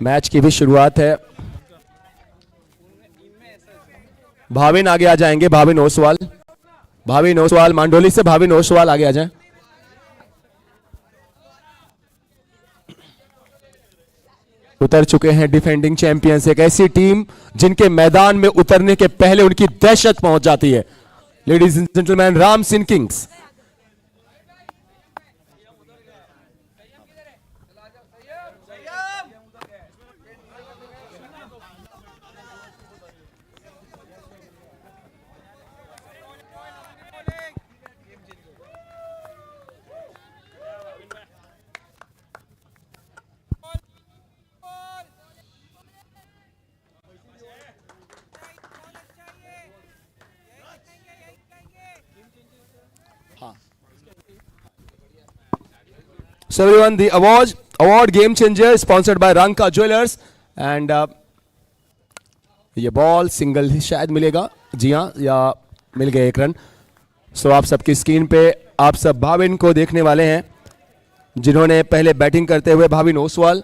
Match की भी शुरुआत है। भाविन आगे आ जाएंगे, भाविन ओसवाल, भाविन ओसवाल मांडोली से, भाविन ओसवाल आगे आ जाएं। उतर चुके हैं डिफेंडिंग चैंपियंस, एक ऐसी टीम जिनके मैदान में उतरने के पहले उनकी दहशत पहुंच जाती है। Ladies and gentleman, Ramsin Kings. So everyone, the award game changer sponsored by Ranka Jewelers and ये बॉल सिंगल ही शायद मिलेगा, जी हाँ, या मिल गया एक रन। सो आप सबकी स्क्रीन पे आप सब भाविन को देखने वाले हैं जिन्होंने पहले बैटिंग करते हुए भाविन ओसवाल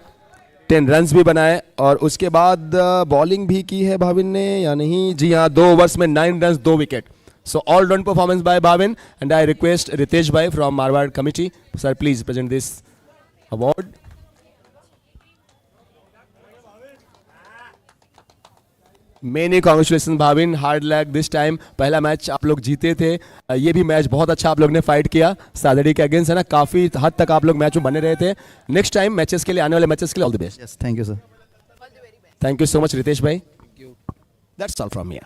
10 रन्स भी बनाए और उसके बाद बॉलिंग भी की है भाविन ने या नहीं, जी हाँ, 2 ओवर्स में 9 runs 2 wicket. So all round performance by Bhavin, and I request Ritesh Bhai from Marwar committee, sir, please present this award. Many congratulations Bhavin, hard luck this time. पहला मैच आप लोग जीते थे, ये भी मैच बहुत अच्छा आप लोग ने फाइट किया सादड़ी के अगेंस्ट, है ना, काफी हद तक आप लोग मैच में बने रहे थे। नेक्स्ट टाइम मैचेस के लिए, आने वाले मैचेस के लिए all the best. Yes, thank you, sir. Thank you so much Ritesh भाई। That's all from me.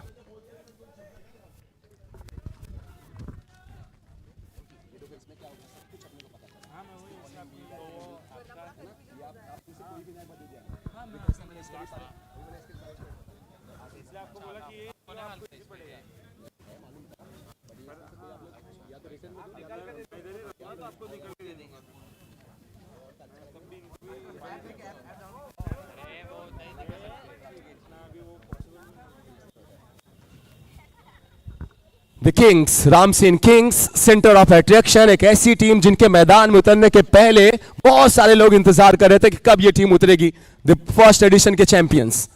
The Kings, Ramsen Kings, centre of attraction, एक ऐसी टीम जिनके मैदान में उतरने के पहले बहुत सारे लोग इंतजार कर रहे थे कि कब ये टीम उतरेगी। द फर्स्ट एडिशन के चैंपियंस,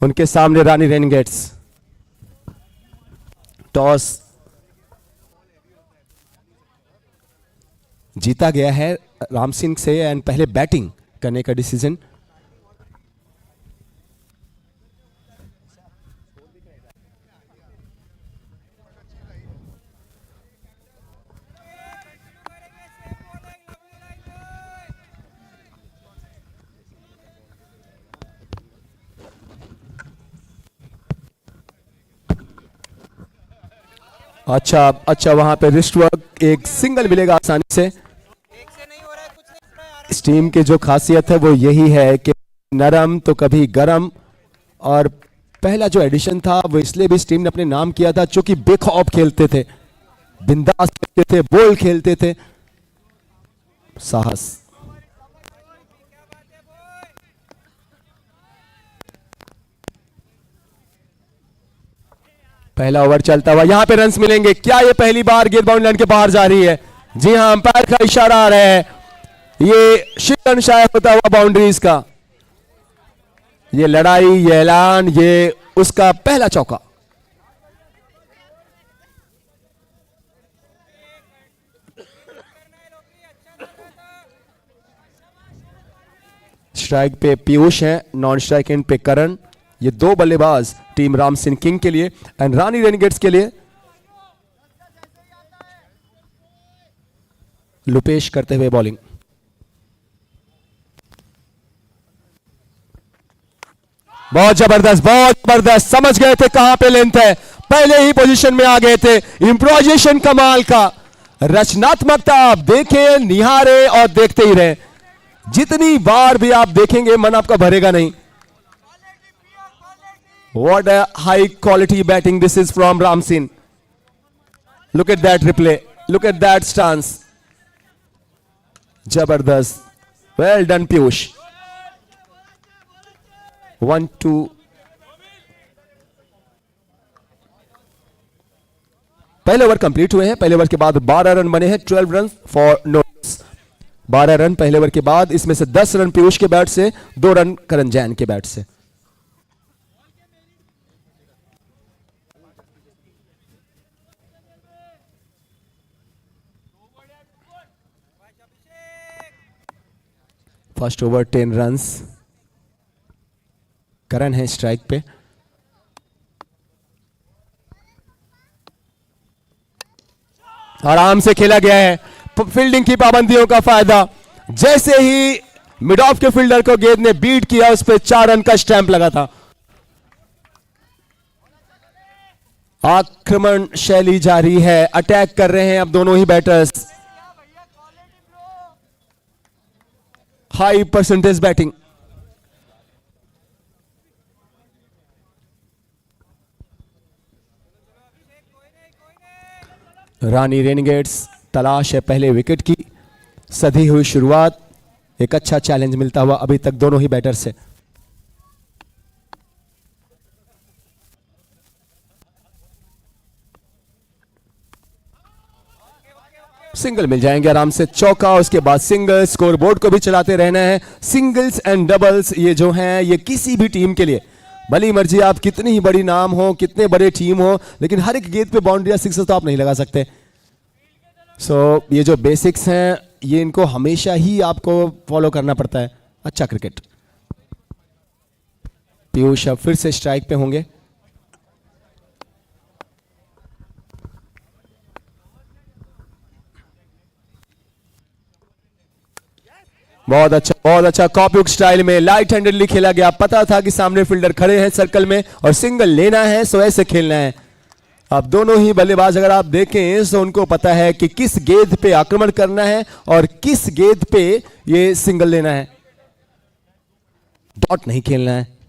उनके सामने रानी रेनगेट्स। टॉस जीता गया है रामसिंह से एंड पहले बैटिंग करने का डिसीजन। अच्छा वहां पे रिस्ट वर्क, एक सिंगल मिलेगा आसानी से। इस टीम की जो खासियत है वो यही है कि नरम तो कभी गरम, और पहला जो एडिशन था वो इसलिए भी इस टीम ने अपने नाम किया था क्योंकि बेखौफ खेलते थे, बिंदास खेलते थे, बोल्ड खेलते थे, साहस। पहला ओवर चलता हुआ, यहां पे रन्स मिलेंगे क्या? ये पहली बार गेंद बाउंड लाइन के बाहर जा रही है। जी हां, अंपायर का इशारा आ रहा है, ये शिकन शायद होता हुआ बाउंड्रीज का। ये लड़ाई, ये ऐलान, ये उसका पहला चौका। स्ट्राइक पे पीयूष है, नॉन स्ट्राइक एंड पे करण। ये दो बल्लेबाज टीम रामसिंह किंग के लिए एंड रानी रेनगेट्स के लिए। लुपेश करते हुए बॉलिंग, बहुत जबरदस्त, समझ गए थे कहां पे लेंथ है, पहले ही पोजीशन में आ गए थे। इंप्रोवाइजेशन कमाल का, रचनात्मकता आप देखें, निहारे और देखते ही रहे। जितनी बार भी आप देखेंगे मन आपका भरेगा नहीं। What a high quality batting this is from Ramsin. Look at that replay. Look at that stance. Jabardast. Well done, Piyush. 1-2. पहले ओवर कंप्लीट हुए हैं। पहले ओवर के बाद 12 रन बने हैं, 12 रन फॉर नो। 12 रन पहले ओवर के बाद, इसमें से 10 रन पीयूष के बैट से, 2 रन करण जैन के बैट से। फर्स्ट ओवर 10 रन्स, करण है स्ट्राइक पे। आराम से खेला गया है, फील्डिंग की पाबंदियों का फायदा। जैसे ही मिड ऑफ के फील्डर को गेंद ने बीट किया, उस पर 4 रन का स्टैंप लगा था। आक्रमण शैली जारी है, अटैक कर रहे हैं अब दोनों ही batters. High percentage batting. Rani Renegades तलाश है पहले विकेट की। सधी हुई शुरुआत, एक अच्छा चैलेंज मिलता हुआ अभी तक दोनों ही बैटर से। सिंगल मिल जाएंगे आराम से, चौका, उसके बाद सिंगल। स्कोर बोर्ड को भी चलाते रहना है। सिंगल्स एंड डबल्स ये जो हैं, ये किसी भी टीम के लिए, भली मर्जी आप कितनी ही बड़ी नाम हो, कितने बड़े टीम हो, लेकिन हर एक गेंद पे बाउंड्री या सिक्स तो आप नहीं लगा सकते। ये जो बेसिक्स हैं, ये इनको हमेशा ही आपको फॉलो करना पड़ता है। अच्छा क्रिकेट। पीयूष अब फिर से स्ट्राइक पे होंगे। बहुत अच्छा कॉपी स्टाइल में लाइट हैंडेडली खेला गया। पता था कि सामने फील्डर खड़े हैं सर्कल में और सिंगल लेना है, सो ऐसे खेलना है। अब दोनों ही बल्लेबाज अगर आप देखें तो उनको पता है कि किस गेंद पे आक्रमण करना है और किस गेंद पे ये सिंगल लेना है। डॉट नहीं खेलना है।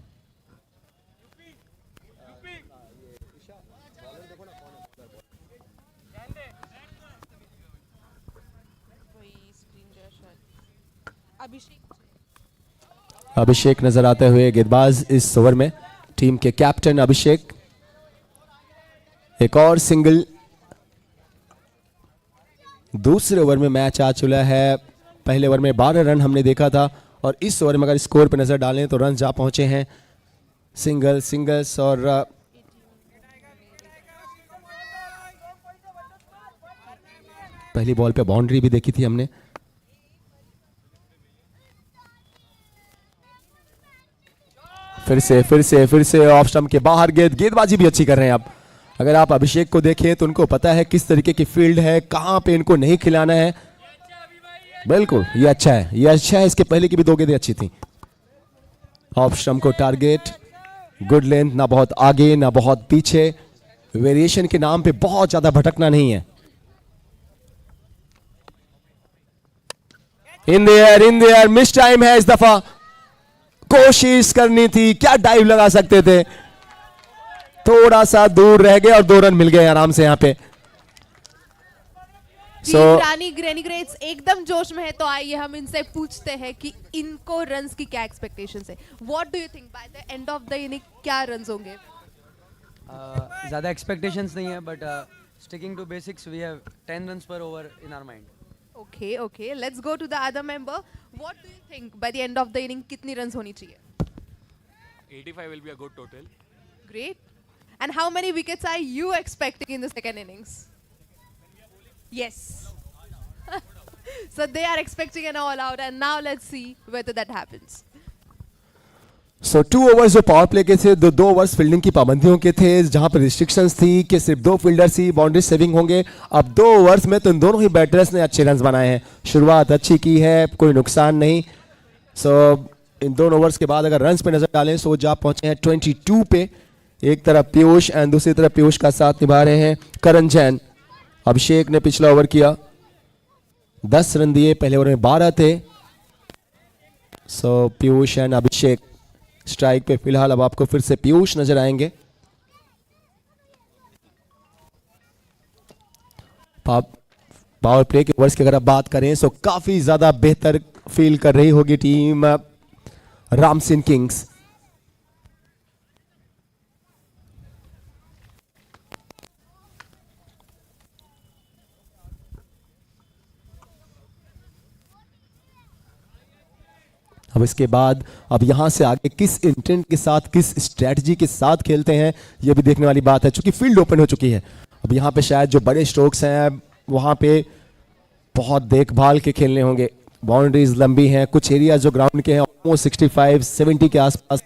अभिषेक नजर आते हुए गेंदबाज इस ओवर में, टीम के कैप्टन अभिषेक। एक और सिंगल। दूसरे ओवर में मैच आ चुका है। पहले ओवर में 12 रन हमने देखा था और इस ओवर में अगर स्कोर पर नजर डालें तो रन जा पहुंचे हैं सिंगल्स और पहली बॉल पे बाउंड्री भी देखी थी हमने। फिर से ऑफ स्टंप के बाहर गेंदबाजी भी अच्छी कर रहे हैं आप। अगर आप अभिषेक को देखें तो उनको पता है किस तरीके की फील्ड है, कहां पे इनको नहीं खिलाना है। बिल्कुल ये अच्छा है। इसके पहले की भी 2 गेंदें अच्छी थी। ऑफ स्टंप को टारगेट, गुड लेंथ, ना बहुत आगे ना बहुत पीछे। वेरिएशन के नाम पे बहुत ज्यादा भटकना नहीं है। In the air miss time है इस दफा। कोशिश करनी थी, क्या डाइव लगा सकते थे, थोड़ा सा दूर रह गए और 2 रन मिल गए आराम से यहां पे। रानी रेनिगेट्स एकदम जोश में है, तो आइए हम इनसे पूछते हैं कि इनको रन्स की क्या एक्सपेक्टेशंस है। What do you think by the end of the inning क्या रन्स होंगे? ज़्यादा एक्सपेक्टेशंस नहीं है, but sticking to basics we have 10 runs per over in our mind. Okay, let's go to the other member. What do you think by the end of the inning कितनी runs होनी चाहिए? 85 will be a good total. Great. And how many wickets are you expecting in the second innings? Yes. So they are expecting an all out, and now let's see whether that happens. 2 overs जो power play के थे, 2 overs fielding की पाबंदियों के थे, जहां पर restrictions थी कि सिर्फ 2 फील्डर्स ही बाउंड्री सेविंग होंगे। अब 2 ओवर्स में तो इन दोनों ही बैटर्स ने अच्छे रन्स बनाए हैं, शुरुआत अच्छी की है, कोई नुकसान नहीं। इन दोनों ओवर्स के बाद अगर रन्स पे नजर डालें तो जा पहुंचे हैं 22 पे। एक तरफ पीयूष एंड दूसरी तरफ पीयूष का साथ निभा रहे हैं करण जैन। अभिषेक ने पिछला ओवर किया, 10 रन दिए, पहले ओवर में 12 थे। पीयूष एंड अभिषेक स्ट्राइक पे। फिलहाल अब आपको फिर से पीयूष नजर आएंगे। पावर प्ले के ओवर्स की अगर आप बात करें तो काफी ज्यादा बेहतर फील कर रही होगी टीम रामसिंह किंग्स। अब इसके बाद अब यहाँ से आगे किस इंटेंट के साथ, किस स्ट्रेटजी के साथ खेलते हैं, ये भी देखने वाली बात है, क्योंकि फील्ड ओपन हो चुकी है। अब यहाँ पे शायद जो बड़े स्ट्रोक्स हैं वहाँ पे बहुत देखभाल के खेलने होंगे। बाउंड्रीज लंबी हैं, कुछ एरिया जो ग्राउंड के हैं ऑलमोस्ट 65-70 के आसपास।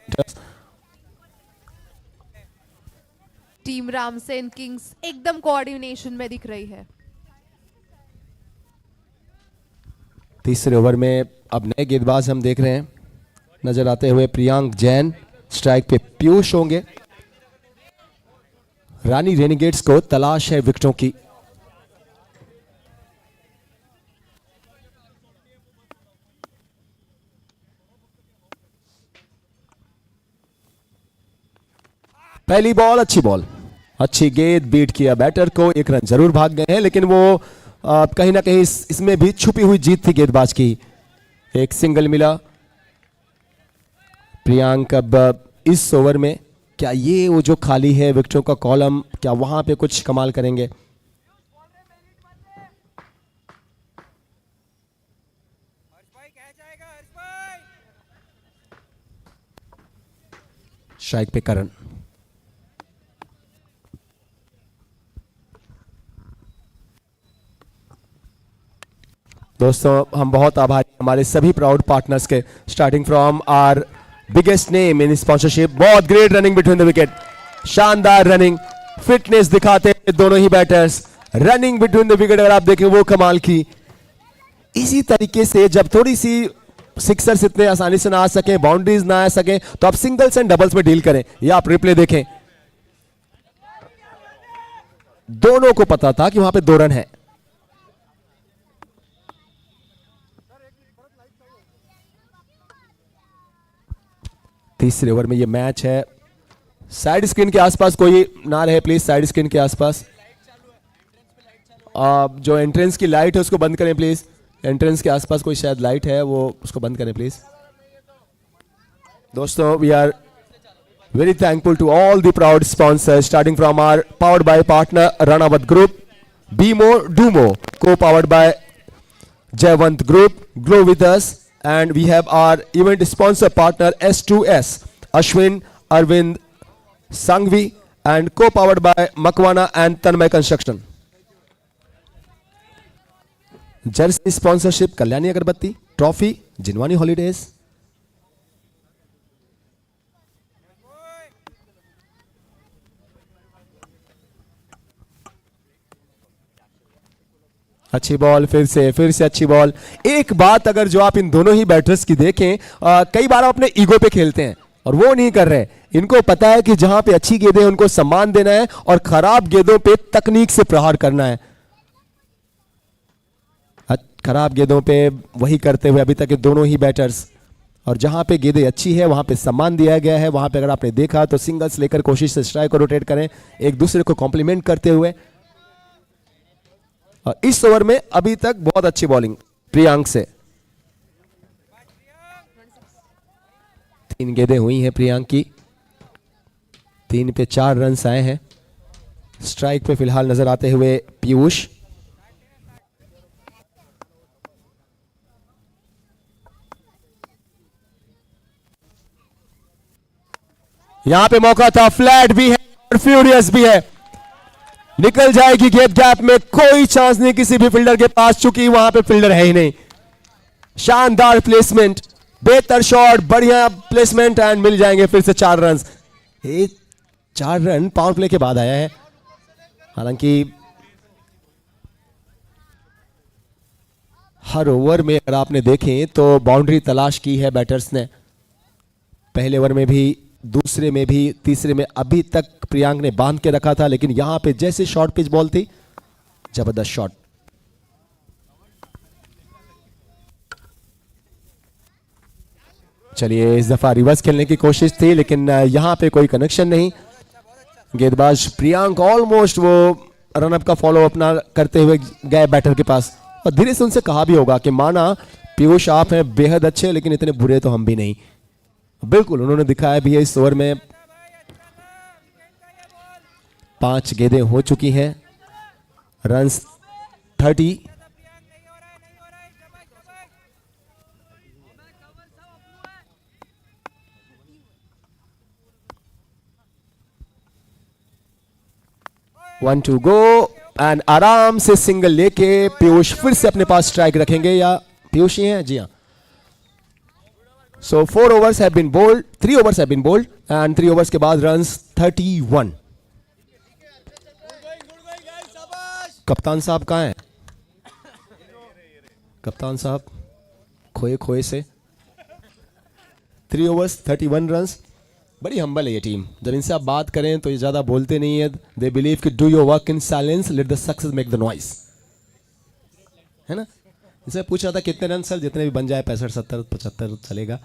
टीम रामसेन किंग्स एकदम कोऑर्डिनेशन में दिख रही है। तीसरे ओवर में अब नए गेंदबाज हम देख रहे हैं नजर आते हुए। प्रियांक जैन, स्ट्राइक पे पीयूष होंगे। रानी रेनिगेट्स को तलाश है विकेटों की। पहली बॉल, अच्छी बॉल, अच्छी गेंद, बीट किया बैटर को, एक रन जरूर भाग गए हैं, लेकिन वो कहीं ना कहीं इसमें भी छुपी हुई जीत थी गेंदबाज की। एक सिंगल मिला। प्रियांक अब इस ओवर में क्या ये वो जो खाली है विकेटों का कॉलम, क्या वहां पे कुछ कमाल करेंगे? स्ट्राइक पे करण। दोस्तों हम बहुत आभारी हमारे सभी प्राउड पार्टनर्स के, starting from our biggest name in sponsorship. बहुत great running between the wicket, शानदार रनिंग, फिटनेस दिखाते दोनों ही batters. Running between the wicket अगर आप देखें वो कमाल की। इसी तरीके से जब थोड़ी सी सिक्सर्स इतने आसानी से ना आ सके, बाउंड्रीज ना आ सके, तो आप सिंगल्स एंड डबल्स में डील करें। या आप रिप्ले देखें, दोनों को पता था कि वहां पे 2 रन है। तीसरे ओवर में ये मैच है। साइड स्क्रीन के आसपास कोई ना रहे प्लीज, साइड स्क्रीन के आसपास। जो एंट्रेंस की लाइट है उसको बंद करें प्लीज। एंट्रेंस के आसपास कोई शायद लाइट है, वो उसको बंद करें प्लीज। दोस्तों we are very thankful to all the proud sponsors, starting from our powered by partner Ranawat group, be more do more, co powered by Jaywant group, glow with us, and we have our event sponsor partner S2S, Ashwin Arvind Sangvi, and co-powered by Makwana and Tanmay Construction. Jersey sponsorship Kalyani Agarbatti, Trophy Jinwani Holidays. अच्छी ball, फिर से अच्छी ball. एक बात अगर जो आप इन दोनों ही बैटर्स की देखें, कई बार आप अपने ईगो पे खेलते हैं और वो नहीं कर रहे। इनको पता है कि जहां पे अच्छी गेंदें उनको सम्मान देना है और खराब गेंदों पे तकनीक से प्रहार करना है। खराब गेंदों पे वही करते हुए अभी तक के दोनों ही बैटर्स, और जहां पे गेंदें अच्छी है वहां पे सम्मान दिया गया है। वहां पे अगर आपने देखा तो सिंगल्स लेकर कोशिश से स्ट्राइक को रोटेट करें, एक दूसरे को कॉम्प्लीमेंट करते हुए। और इस ओवर में अभी तक बहुत अच्छी बॉलिंग प्रियांक से। 3 गेंदें हुई हैं प्रियांक की, 3 पे 4 रन आए हैं। स्ट्राइक पे फिलहाल नजर आते हुए पीयूष। यहां पे मौका था, फ्लैट भी है और फ्यूरियस भी है, निकल जाएगी गेप गैप में, कोई चांस नहीं किसी भी फील्डर के पास, चूंकि वहां पे फील्डर है ही नहीं। शानदार प्लेसमेंट, बेहतर शॉट, बढ़िया प्लेसमेंट एंड मिल जाएंगे फिर से 4 रन। 4 रन पावर प्ले के बाद आया है। हालांकि हर ओवर में अगर आपने देखें तो बाउंड्री तलाश की है बैटर्स ने। पहले ओवर में भी, दूसरे में भी, तीसरे में अभी तक प्रियांक ने बांध के रखा था, लेकिन यहां पे जैसे शॉर्ट पिच बॉल थी, जबरदस्त शॉट। चलिए इस दफा रिवर्स खेलने की कोशिश थी, लेकिन यहां पे कोई कनेक्शन नहीं। गेंदबाज प्रियांक ऑलमोस्ट वो रनअप का फॉलो अपना करते हुए गए बैटर के पास, और धीरे से उनसे कहा भी होगा कि माना पीयूष आप हैं बेहद अच्छे, लेकिन इतने बुरे तो हम भी नहीं। बिल्कुल उन्होंने दिखाया भी है। इस ओवर में 5 गेंदें हो चुकी हैं, रन्स 30। 1 to go एंड आराम से सिंगल लेके पीयूष फिर से अपने पास स्ट्राइक रखेंगे, या पीयूष ही हैं? जी हाँ. So 4 overs have been bowled, 3 overs have been bowled and 3 overs के बाद runs 31. कप्तान साहब कहाँ हैं? कप्तान साहब खोए से 3 overs 31 runs. बड़ी हम्बल है ये टीम. जब इनसे आप बात करें तो ये ज़्यादा बोलते नहीं है. दे बिलीव कि do your work in silence, let the success make the noise. है ना? इनसे पूछ रहा था कितने रन सर, जितने भी बन जाए 65 70 75 चलेगा.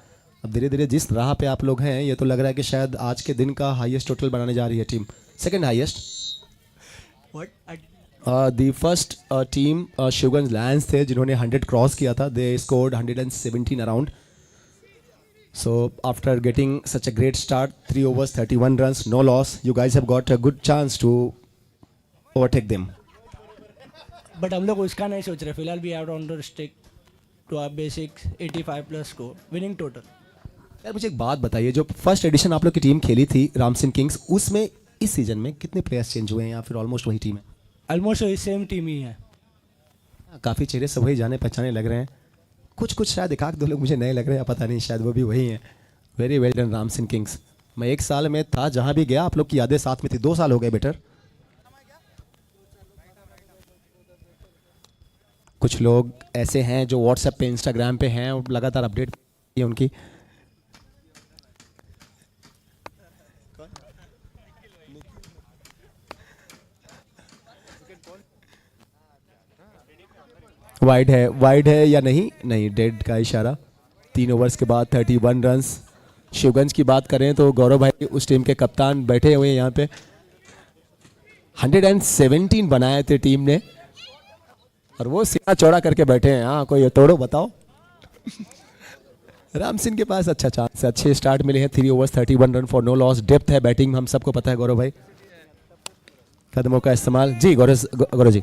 अब धीरे धीरे जिस राह पे आप लोग हैं, ये तो लग रहा है कि शायद आज के दिन का हाईएस्ट टोटल बनाने जा रही है team. Second highest. The first team Shivganj Lions थे जिन्होंने 100 क्रॉस किया था. They scored 117 around. So after getting such a great start, 3 overs 31 runs, no loss, you guys have got a good chance to overtake them. But हम लोग उसका नहीं सोच रहे फिलहाल. We have to stick to our basics 85 plus score winning total. यार मुझे एक बात बताइए, जो फर्स्ट एडिशन आप लोग की टीम खेली थी रामसिन किंग्स, उसमें इस सीजन में कितने प्लेयर्स चेंज हुए हैं या फिर ऑलमोस्ट वही टीम है? ऑलमोस्ट वही सेम टीम ही है. काफ़ी चेहरे सब वही जाने पहचाने लग रहे हैं. कुछ शायद एक आध दो लोग मुझे नए लग रहे हैं, पता नहीं, शायद वो भी वही हैं. Very well done Ramsin Kings. मैं 1 साल में था, जहाँ भी गया आप लोग की यादें साथ में थी. 2 साल हो गए बेटर. कुछ लोग ऐसे हैं जो व्हाट्सएप पे इंस्टाग्राम पे हैं और लगातार अपडेट है उनकी. वाइड है या नहीं? नहीं, डेड का इशारा. 3 ओवर्स के बाद 31 रन्स. शिवगंज की बात करें तो गौरव भाई उस टीम के कप्तान बैठे हुए हैं यहाँ पे. 117 बनाए थे टीम ने और वो सीना चौड़ा करके बैठे हैं. हाँ, कोई तोड़ो बताओ. राम सिंह के पास अच्छा चांस है. अच्छे स्टार्ट मिले हैं. 3 overs 31 run for no loss. Depth है बैटिंग, हम सबको पता है गौरव भाई. कदमों का इस्तेमाल. जी गौरव जी.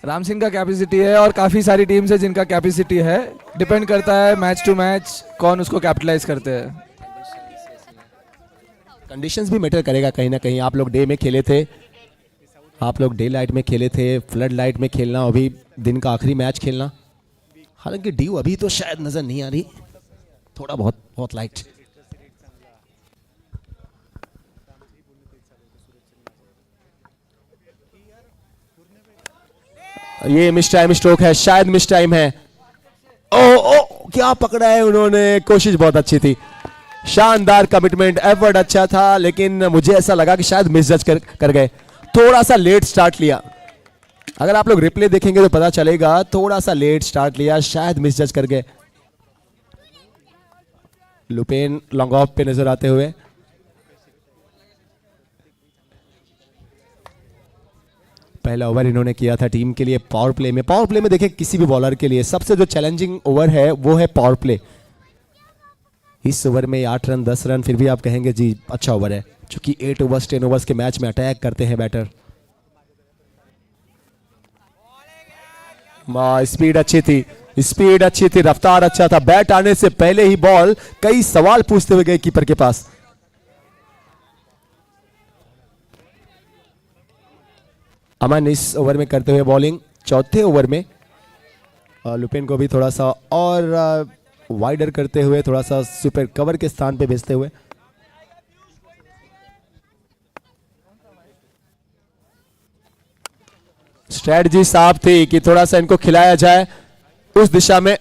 राम सिंह का कैपेसिटी है और काफ़ी सारी टीम्स है जिनका कैपेसिटी है. डिपेंड करता है मैच टू मैच कौन उसको कैपिटलाइज करते हैं. कंडीशंस भी मैटर करेगा कहीं ना कहीं. आप लोग डे में खेले थे, आप लोग डे लाइट में खेले थे. फ्लड लाइट में खेलना, अभी दिन का आखिरी मैच खेलना. हालांकि ड्यू अभी तो शायद नज़र नहीं आ रही, थोड़ा बहुत लाइट. ये मिस टाइम स्ट्रोक है, शायद मिस टाइम है. ओ क्या पकड़ा है उन्होंने. कोशिश बहुत अच्छी थी, शानदार कमिटमेंट, एफर्ट अच्छा था, लेकिन मुझे ऐसा लगा कि शायद मिस जज कर गए. थोड़ा सा लेट स्टार्ट लिया. अगर आप लोग रिप्ले देखेंगे तो पता चलेगा, थोड़ा सा लेट स्टार्ट लिया, शायद मिस जज कर गए. लुपेन लॉन्ग ऑफ पे नजर आते हुए. पहला ओवर इन्होंने किया था टीम के लिए पावर प्ले में. पावर प्ले में देखें किसी भी बॉलर के लिए सबसे जो चैलेंजिंग ओवर है वो है पावर प्ले. इस ओवर में 8 रन 10 रन, फिर भी आप कहेंगे जी अच्छा ओवर है, क्योंकि 8 ओवर्स 10 ओवर्स के मैच में अटैक करते हैं बैटर. स्पीड अच्छी थी, रफ्तार अच्छा था. बैट आने से पहले ही बॉल कई सवाल पूछते हुए गए कीपर के पास. अमन इस ओवर में करते हुए बॉलिंग. चौथे ओवर में लुपेन को भी थोड़ा सा और वाइडर करते हुए, थोड़ा सा सुपर कवर के स्थान पे भेजते हुए. स्ट्रेटजी साफ थी कि थोड़ा सा इनको खिलाया जाए उस दिशा में.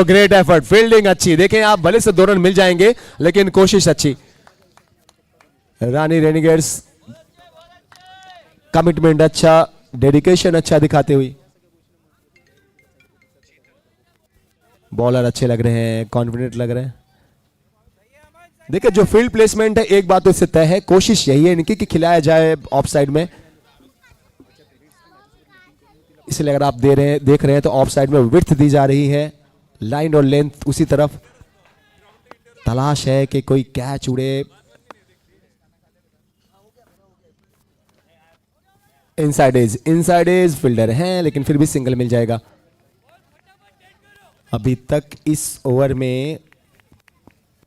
ग्रेट एफर्ट, फील्डिंग अच्छी. देखें आप, भले से 2 रन मिल जाएंगे लेकिन कोशिश अच्छी. रानी रेनिगेट्स कमिटमेंट अच्छा, डेडिकेशन अच्छा दिखाते हुई. बॉलर अच्छे लग रहे हैं, कॉन्फिडेंट लग रहे हैं. देखिए जो फील्ड प्लेसमेंट है, एक बात तो इससे तय है, कोशिश यही है इनकी कि खिलाया जाए ऑफ साइड में. इसलिए अगर आप देख रहे हैं तो ऑफ साइड में विड्थ दी जा रही है, लाइन और लेंथ उसी तरफ. तलाश है कि कोई कैच उड़े. इनसाइड एज फील्डर हैं, लेकिन फिर भी सिंगल मिल जाएगा. अभी तक इस ओवर में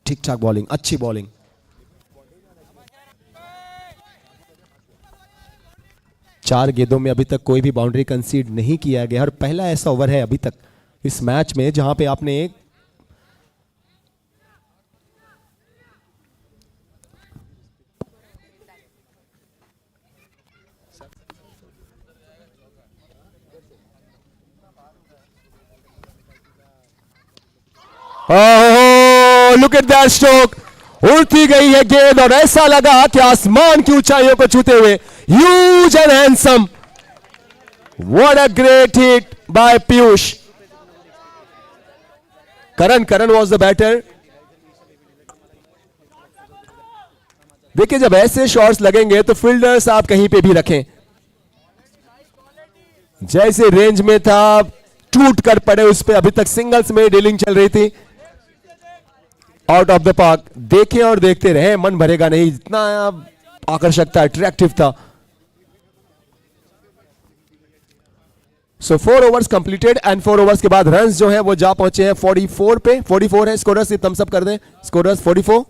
ठीक ठाक बॉलिंग, अच्छी बॉलिंग. 4 गेंदों में अभी तक कोई भी बाउंड्री कंसीड नहीं किया गया और पहला ऐसा ओवर है अभी तक इस मैच में जहां पे आपने एक लुक एट दैट स्ट्रोक, उड़ती गई है गेंद और ऐसा लगा कि आसमान की ऊंचाइयों को छूते हुए huge and handsome, what a great hit by Piyush. Karan was the batter. देखिए जब ऐसे शॉट्स लगेंगे तो फील्डर्स आप कहीं पे भी रखें, जैसे रेंज में था टूट कर पड़े उस पे, अभी तक सिंगल्स में डीलिंग चल रही थी आउट ऑफ द पार्क। देखें और देखते रहे, मन भरेगा नहीं, इतना आकर्षक था, अट्रैक्टिव था। सो 4 ओवर्स कंप्लीटेड एंड 4 ओवर्स के बाद रन्स जो है वो जा पहुंचे हैं 44 पे। 44 है स्कोरर्स, थम्स अप कर दें स्कोरर्स। 44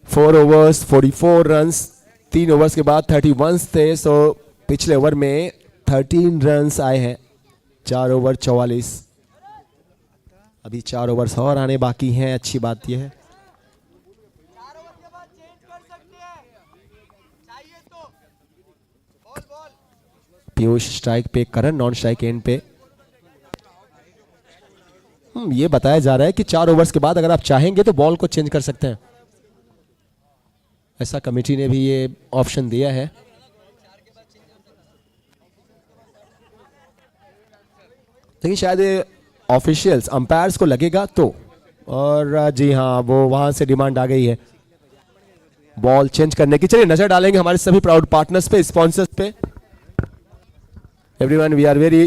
4 ओवर्स 44 रन्स, 3 ओवर्स के बाद 31 थे। सो पिछले ओवर में 13 रन्स आए हैं, 4 ओवर 44। अभी 4 ओवर्स और आने बाकी हैं। अच्छी बात यह है पीयूष स्ट्राइक पे, करण नॉन स्ट्राइक एंड पे। ये बताया जा रहा है कि 4 ओवर्स के बाद अगर आप चाहेंगे तो बॉल को चेंज कर सकते हैं, ऐसा कमेटी ने भी ये ऑप्शन दिया है। देखिए शायद ऑफिशियल्स अंपायर्स को लगेगा तो, और जी हाँ वो वहां से डिमांड आ गई है बॉल चेंज करने की। चलिए नजर डालेंगे हमारे सभी प्राउड पार्टनर्स पे, स्पॉन्सर्स पे। Everyone, we are very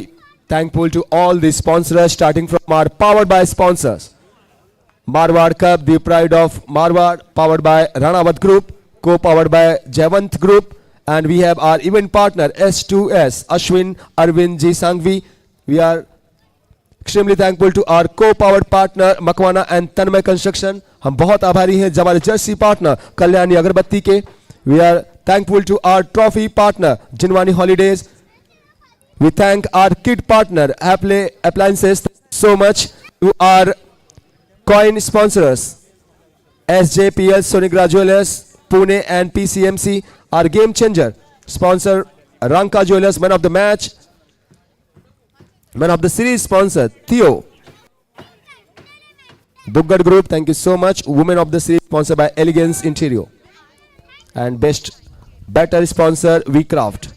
thankful to all the sponsors, starting from our powered by sponsors. Marwar Cup, the pride of Marwar, powered by Ranawat Group, co-powered by Jayant Group, and we have our event partner S2S, Ashwin Arvind Ji Sangvi. We are extremely thankful to our co-powered partner Makwana and Tanmay Construction. हम बहुत आभारी हैं हमारे Jersey partner Kalyani अगरबत्ती के। We are thankful to our trophy partner Jinwani Holidays. We thank our kit partner Apple Appliances so much, to our coin sponsors SJPL Sonigra Jewelers Pune and PCMC, our game changer sponsor Ranka Jewelers, man of the match, man of the series sponsor Theo Duggar Group, thank you so much. Women of the series sponsored by Elegance Interior, and best better sponsor We Craft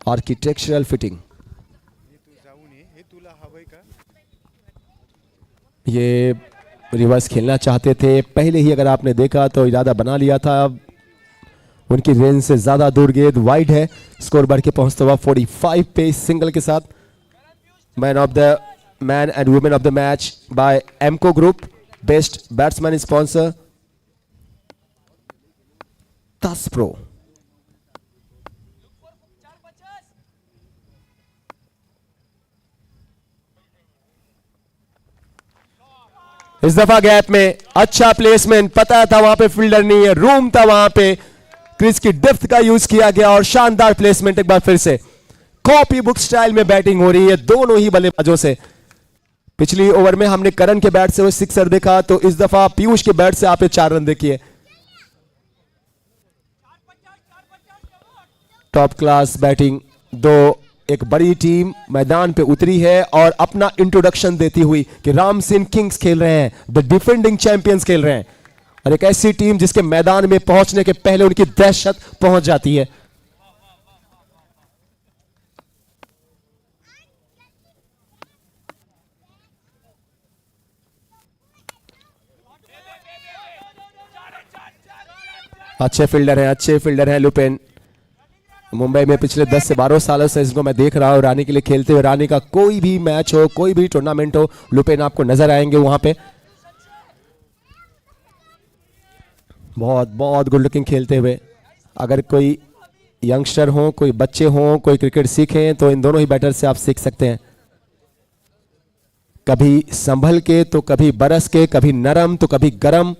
Architectural Fitting. ये reverse खेलना चाहते थे पहले ही, अगर आपने देखा तो इरादा बना लिया था। उनकी रेंज से ज्यादा दूर गेंद वाइड है, स्कोर बढ़ के पहुंचता हुआ 45 पे सिंगल के साथ। Man of the man and women of the match by Emco group, best batsman sponsor Tas Pro. इस दफा गैप में अच्छा प्लेसमेंट, पता था वहां पे फील्डर नहीं है, रूम था वहां पे, क्रिस की डेप्थ का यूज किया गया और शानदार प्लेसमेंट। एक बार फिर से कॉपी बुक स्टाइल में बैटिंग हो रही है दोनों ही बल्लेबाजों से। पिछली ओवर में हमने करण के बैट से वो सिक्सर देखा, तो इस दफा पीयूष के बैट से आपने 4 रन देखिए। टॉप क्लास बैटिंग, दो एक बड़ी टीम मैदान पे उतरी है और अपना इंट्रोडक्शन देती हुई कि राम सिंह किंग्स खेल रहे हैं, द डिफेंडिंग चैंपियंस खेल रहे हैं, और एक ऐसी टीम जिसके मैदान में पहुंचने के पहले उनकी दहशत पहुंच जाती है। अच्छे फील्डर हैं लुपेन। मुंबई में पिछले 10 से 12 सालों से इसको मैं देख रहा हूं रानी के लिए खेलते हुए। रानी का कोई भी मैच हो, कोई भी टूर्नामेंट हो, लुपेन आपको नजर आएंगे वहां पे। बहुत गुड लुकिंग खेलते हुए। अगर कोई यंगस्टर हो, कोई बच्चे हो, कोई क्रिकेट सीखें तो इन दोनों ही बैटर से आप सीख सकते हैं। कभी संभल के तो कभी बरस के, कभी नरम तो कभी गरम।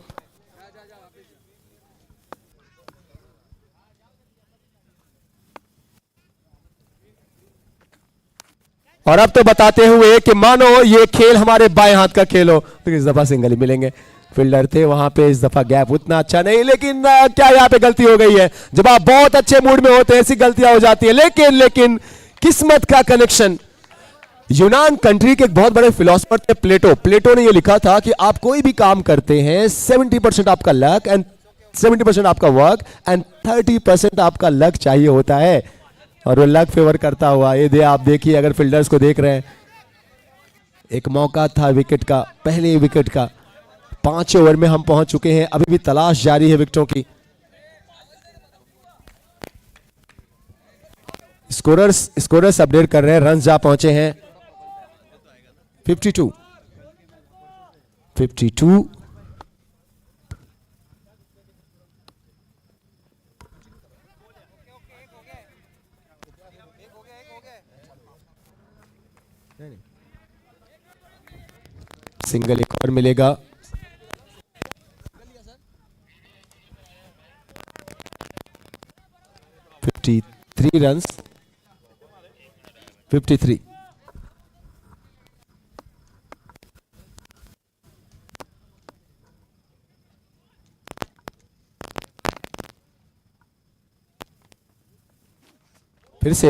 और अब तो बताते हुए कि मानो ये खेल हमारे बाएं हाथ का खेल हो, तो इस दफा सिंगल ही मिलेंगे। फील्डर थे वहां पे, इस दफा गैप उतना अच्छा नहीं, लेकिन क्या यहाँ पे गलती हो गई है। जब आप बहुत अच्छे मूड में होते हैं ऐसी गलतियां हो जाती है, लेकिन किस्मत का कनेक्शन। यूनान कंट्री के एक बहुत बड़े फिलोसफर थे प्लेटो ने ये लिखा था कि आप कोई भी काम करते हैं 70% आपका लक एंड 70% आपका वर्क एंड 30% आपका लक चाहिए होता है, और वो लक फेवर करता हुआ ये आप देखिए, अगर फील्डर्स को देख रहे हैं, एक मौका था विकेट का, पहले विकेट का। 5 ओवर में हम पहुंच चुके हैं, अभी भी तलाश जारी है विकेटों की। स्कोरर्स अपडेट कर रहे हैं, रन जा पहुंचे हैं 52। सिंगल एक और मिलेगा। Fifty 53 run. 53।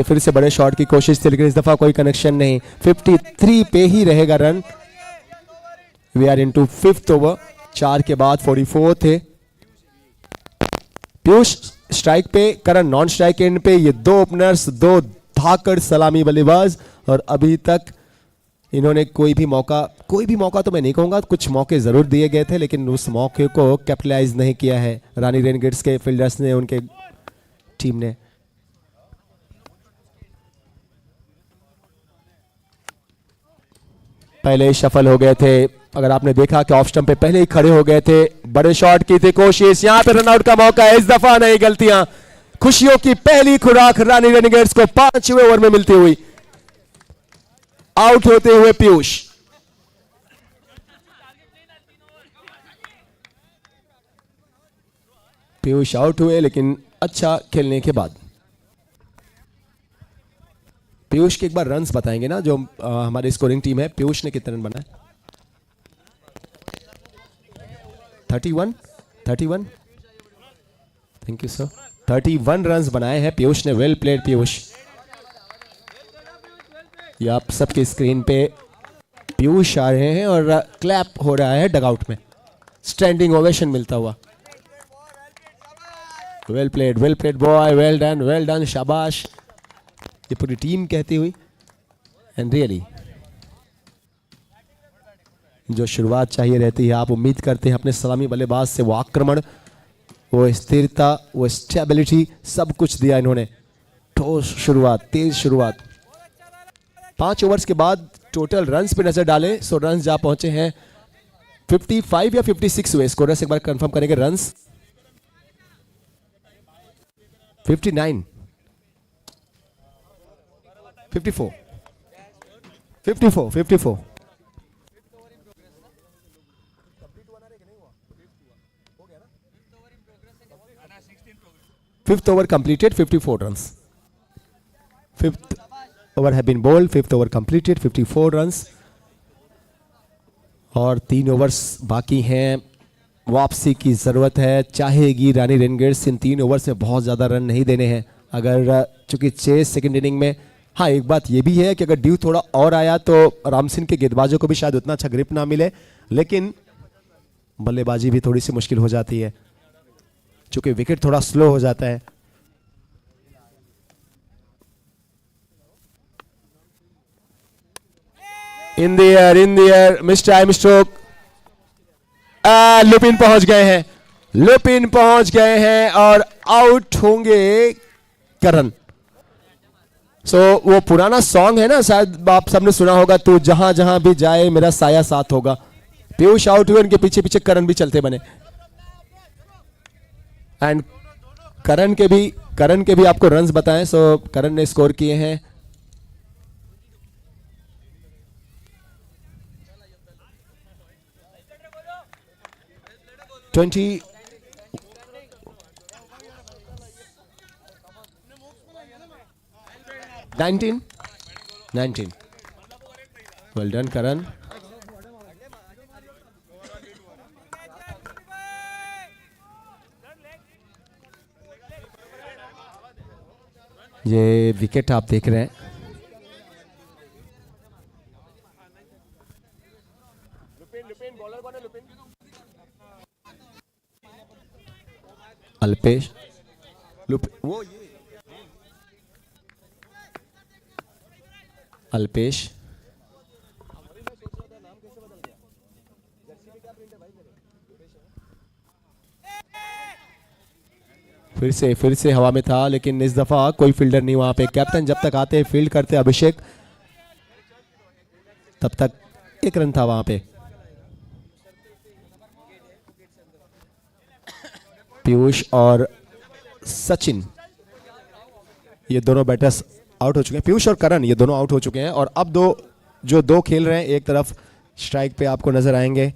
फिर से बड़े शॉट की कोशिश थी, लेकिन इस दफा कोई कनेक्शन नहीं। 53 पे ही रहेगा run. We are into 5th over. 4 के बाद 44 थे। पीयूष स्ट्राइक पे, करण नॉन स्ट्राइक एंड पे। ये 2 ओपनर्स, 2 धाकड़ सलामी बल्लेबाज, और अभी तक इन्होंने कोई भी मौका तो मैं नहीं कहूंगा, कुछ मौके जरूर दिए गए थे, लेकिन उस मौके को कैपिटलाइज नहीं किया है रानी रेनगेट्स के फील्डर्स ने, उनके टीम ने। पहले ही सफल हो गए थे। अगर आपने देखा कि ऑफ स्टंप पे पहले ही खड़े हो गए थे। बड़े शॉट की थी कोशिश, यहां पे रनआउट का मौका है। इस दफा नहीं, गलतियां। खुशियों की पहली खुराक रानी रेनेगेड्स को 5वें ओवर में मिलती हुई। आउट होते हुए पीयूष। आउट हुए, लेकिन अच्छा खेलने के बाद। पीयूष के एक बार रन्स बताएंगे ना, जो हमारी स्कोरिंग टीम है। पीयूष ने कितने रन बनाए? 31। Thank you sir. 31 रन्स बनाए हैं पीयूष ने। Well played Piyush. ये आप सबके स्क्रीन पे पीयूष आ रहे हैं और क्लैप हो रहा है डगआउट में, स्टैंडिंग ओवेशन मिलता हुआ। Well played boy, well done, शाबाश, ये पूरी टीम कहती हुई। एंड रियली जो शुरुआत चाहिए रहती है, आप उम्मीद करते हैं अपने सलामी बल्लेबाज से, वो आक्रमण, वो स्थिरता, वो स्टेबिलिटी, सब कुछ दिया इन्होंने। ठोस शुरुआत, तेज शुरुआत। 5 ओवर्स के बाद टोटल रन्स पे नजर डालें, सो रन्स जा पहुंचे हैं 55 या 56 हुए। स्कोरर्स एक बार कंफर्म करेंगे runs. 59, 54, 54। 5th over completed, 54 runs. 5th over have been bowled, 5th over completed, 54 runs. और 3 ओवर्स बाकी हैं। वापसी की ज़रूरत है, चाहेगी रानी रेनगेट्स इन 3 ओवर्स में बहुत ज़्यादा रन नहीं देने हैं। अगर चूंकि चेस सेकंड इनिंग में, हाँ एक बात ये भी है कि अगर ड्यू थोड़ा और आया तो रामसिंह के गेंदबाजों को भी शायद उतना अच्छा ग्रिप ना मिले, लेकिन बल्लेबाजी भी थोड़ी सी मुश्किल हो जाती है चूंकि विकेट थोड़ा स्लो हो जाता है। In the air miss time stroke. Lupin पहुंच गए हैं और आउट होंगे करण। वो पुराना सॉन्ग है ना, शायद आप सबने सुना होगा, तो जहां जहां भी जाए मेरा साया साथ होगा। पीयूष आउट हुए, उनके पीछे पीछे करण भी चलते बने। एंड करण के भी आपको रन्स बताएं। सो करण ने स्कोर किए हैं 20, 19। वेल डन करण. ये विकेट आप देख रहे हैं. अल्पेश वो अल्पेश फिर से हवा में था, लेकिन इस दफा कोई फील्डर नहीं वहां पे. कैप्टन जब तक आते फील्ड करते अभिषेक, तब तक 1 रन था वहां पे. पीयूष और सचिन ये दोनों बैटर्स आउट हो चुके हैं. पीयूष और करण ये दोनों आउट हो चुके हैं. और अब दो खेल रहे हैं. एक तरफ स्ट्राइक पे आपको नजर आएंगे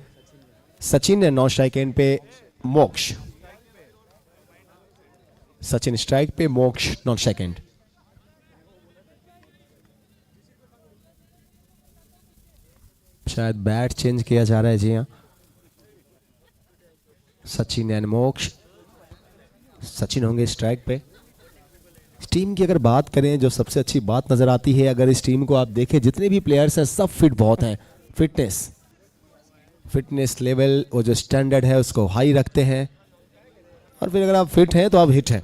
सचिन है, 9 स्ट्राइक एंड पे मोक्ष. सचिन स्ट्राइक पे, मोक्ष नॉट सेकंड. शायद बैट चेंज किया जा रहा है. जी हाँ, सचिन एंड मोक्ष. सचिन होंगे स्ट्राइक पे. इस टीम की अगर बात करें, जो सबसे अच्छी बात नजर आती है, अगर इस टीम को आप देखें, जितने भी प्लेयर्स हैं सब फिट बहुत हैं. फिटनेस लेवल, वो जो स्टैंडर्ड है उसको हाई रखते हैं. और फिर अगर आप फिट हैं तो आप हिट हैं.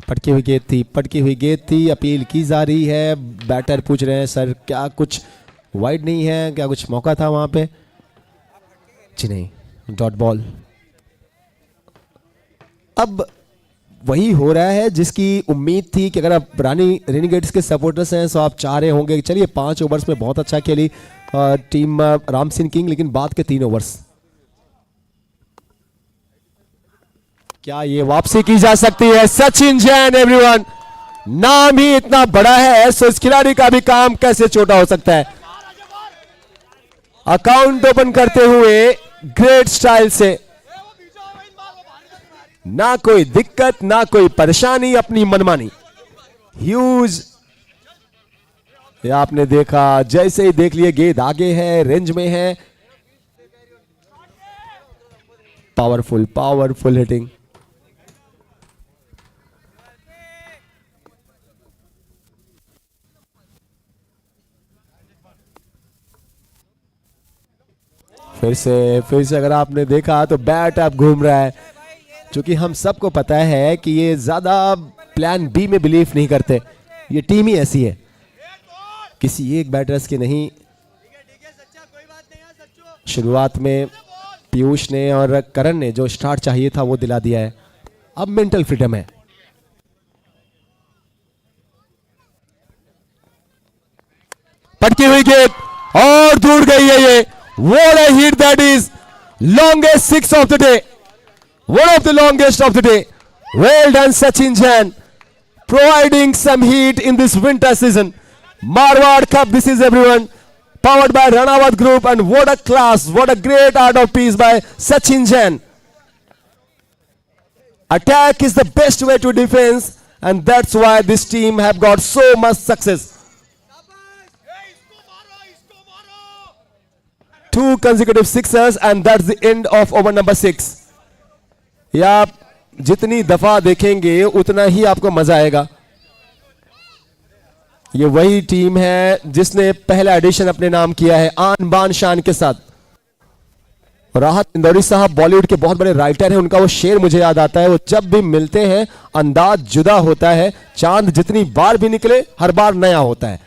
पटकी हुई गेंद थी. अपील की जा रही है. बैटर पूछ रहे हैं सर क्या कुछ वाइड नहीं है, क्या कुछ मौका था वहां पे? जी नहीं, डॉट बॉल. अब वही हो रहा है जिसकी उम्मीद थी कि अगर आप रानी रेनिगेट्स के सपोर्टर्स हैं तो आप चाह रहे होंगे. चलिए 5 ओवर्स में बहुत अच्छा खेली टीम राम सिंह किंग, लेकिन बाद के 3 ओवर्स क्या ये वापसी की जा सकती है? सचिन जैन एवरीवन, नाम ही इतना बड़ा है, सो इस खिलाड़ी का भी काम कैसे छोटा हो सकता है. अकाउंट ओपन करते हुए ग्रेट स्टाइल से, ना कोई दिक्कत ना कोई परेशानी, अपनी मनमानी. ह्यूज ये आपने देखा, जैसे ही देख लिए गेंद आगे है, रेंज में है. Powerful hitting. फिर से अगर आपने देखा तो बैट अब घूम रहा है. क्योंकि हम सबको पता है कि ये ज्यादा प्लान बी में बिलीव नहीं करते. ये टीम ही ऐसी है, किसी एक बैटर्स की नहीं. शुरुआत में पीयूष ने और करण ने जो स्टार्ट चाहिए था वो दिला दिया है. अब मेंटल फ्रीडम है. पटकी हुई गेंद और दूर गई है. ये what a hit that is. Longest 6 of the day, one of the longest of the day. Well done Sachin Jain, providing some heat in this winter season. Marwar Cup this is everyone, powered by Ranawat Group. And what a class, what a great art of peace by Sachin Jain. Attack is the best way to defense, and that's why this team have got so much success. 2 consecutive sixers and that's the end of over number 6. या आप जितनी दफा देखेंगे उतना ही आपको मजा आएगा. ये वही टीम है जिसने पहला एडिशन अपने नाम किया है आन बान शान के साथ. राहत इंदौरी साहब बॉलीवुड के बहुत बड़े राइटर हैं. उनका वो शेर मुझे याद आता है, वो जब भी मिलते हैं अंदाज जुदा होता है, चांद जितनी बार भी निकले हर बार नया होता है.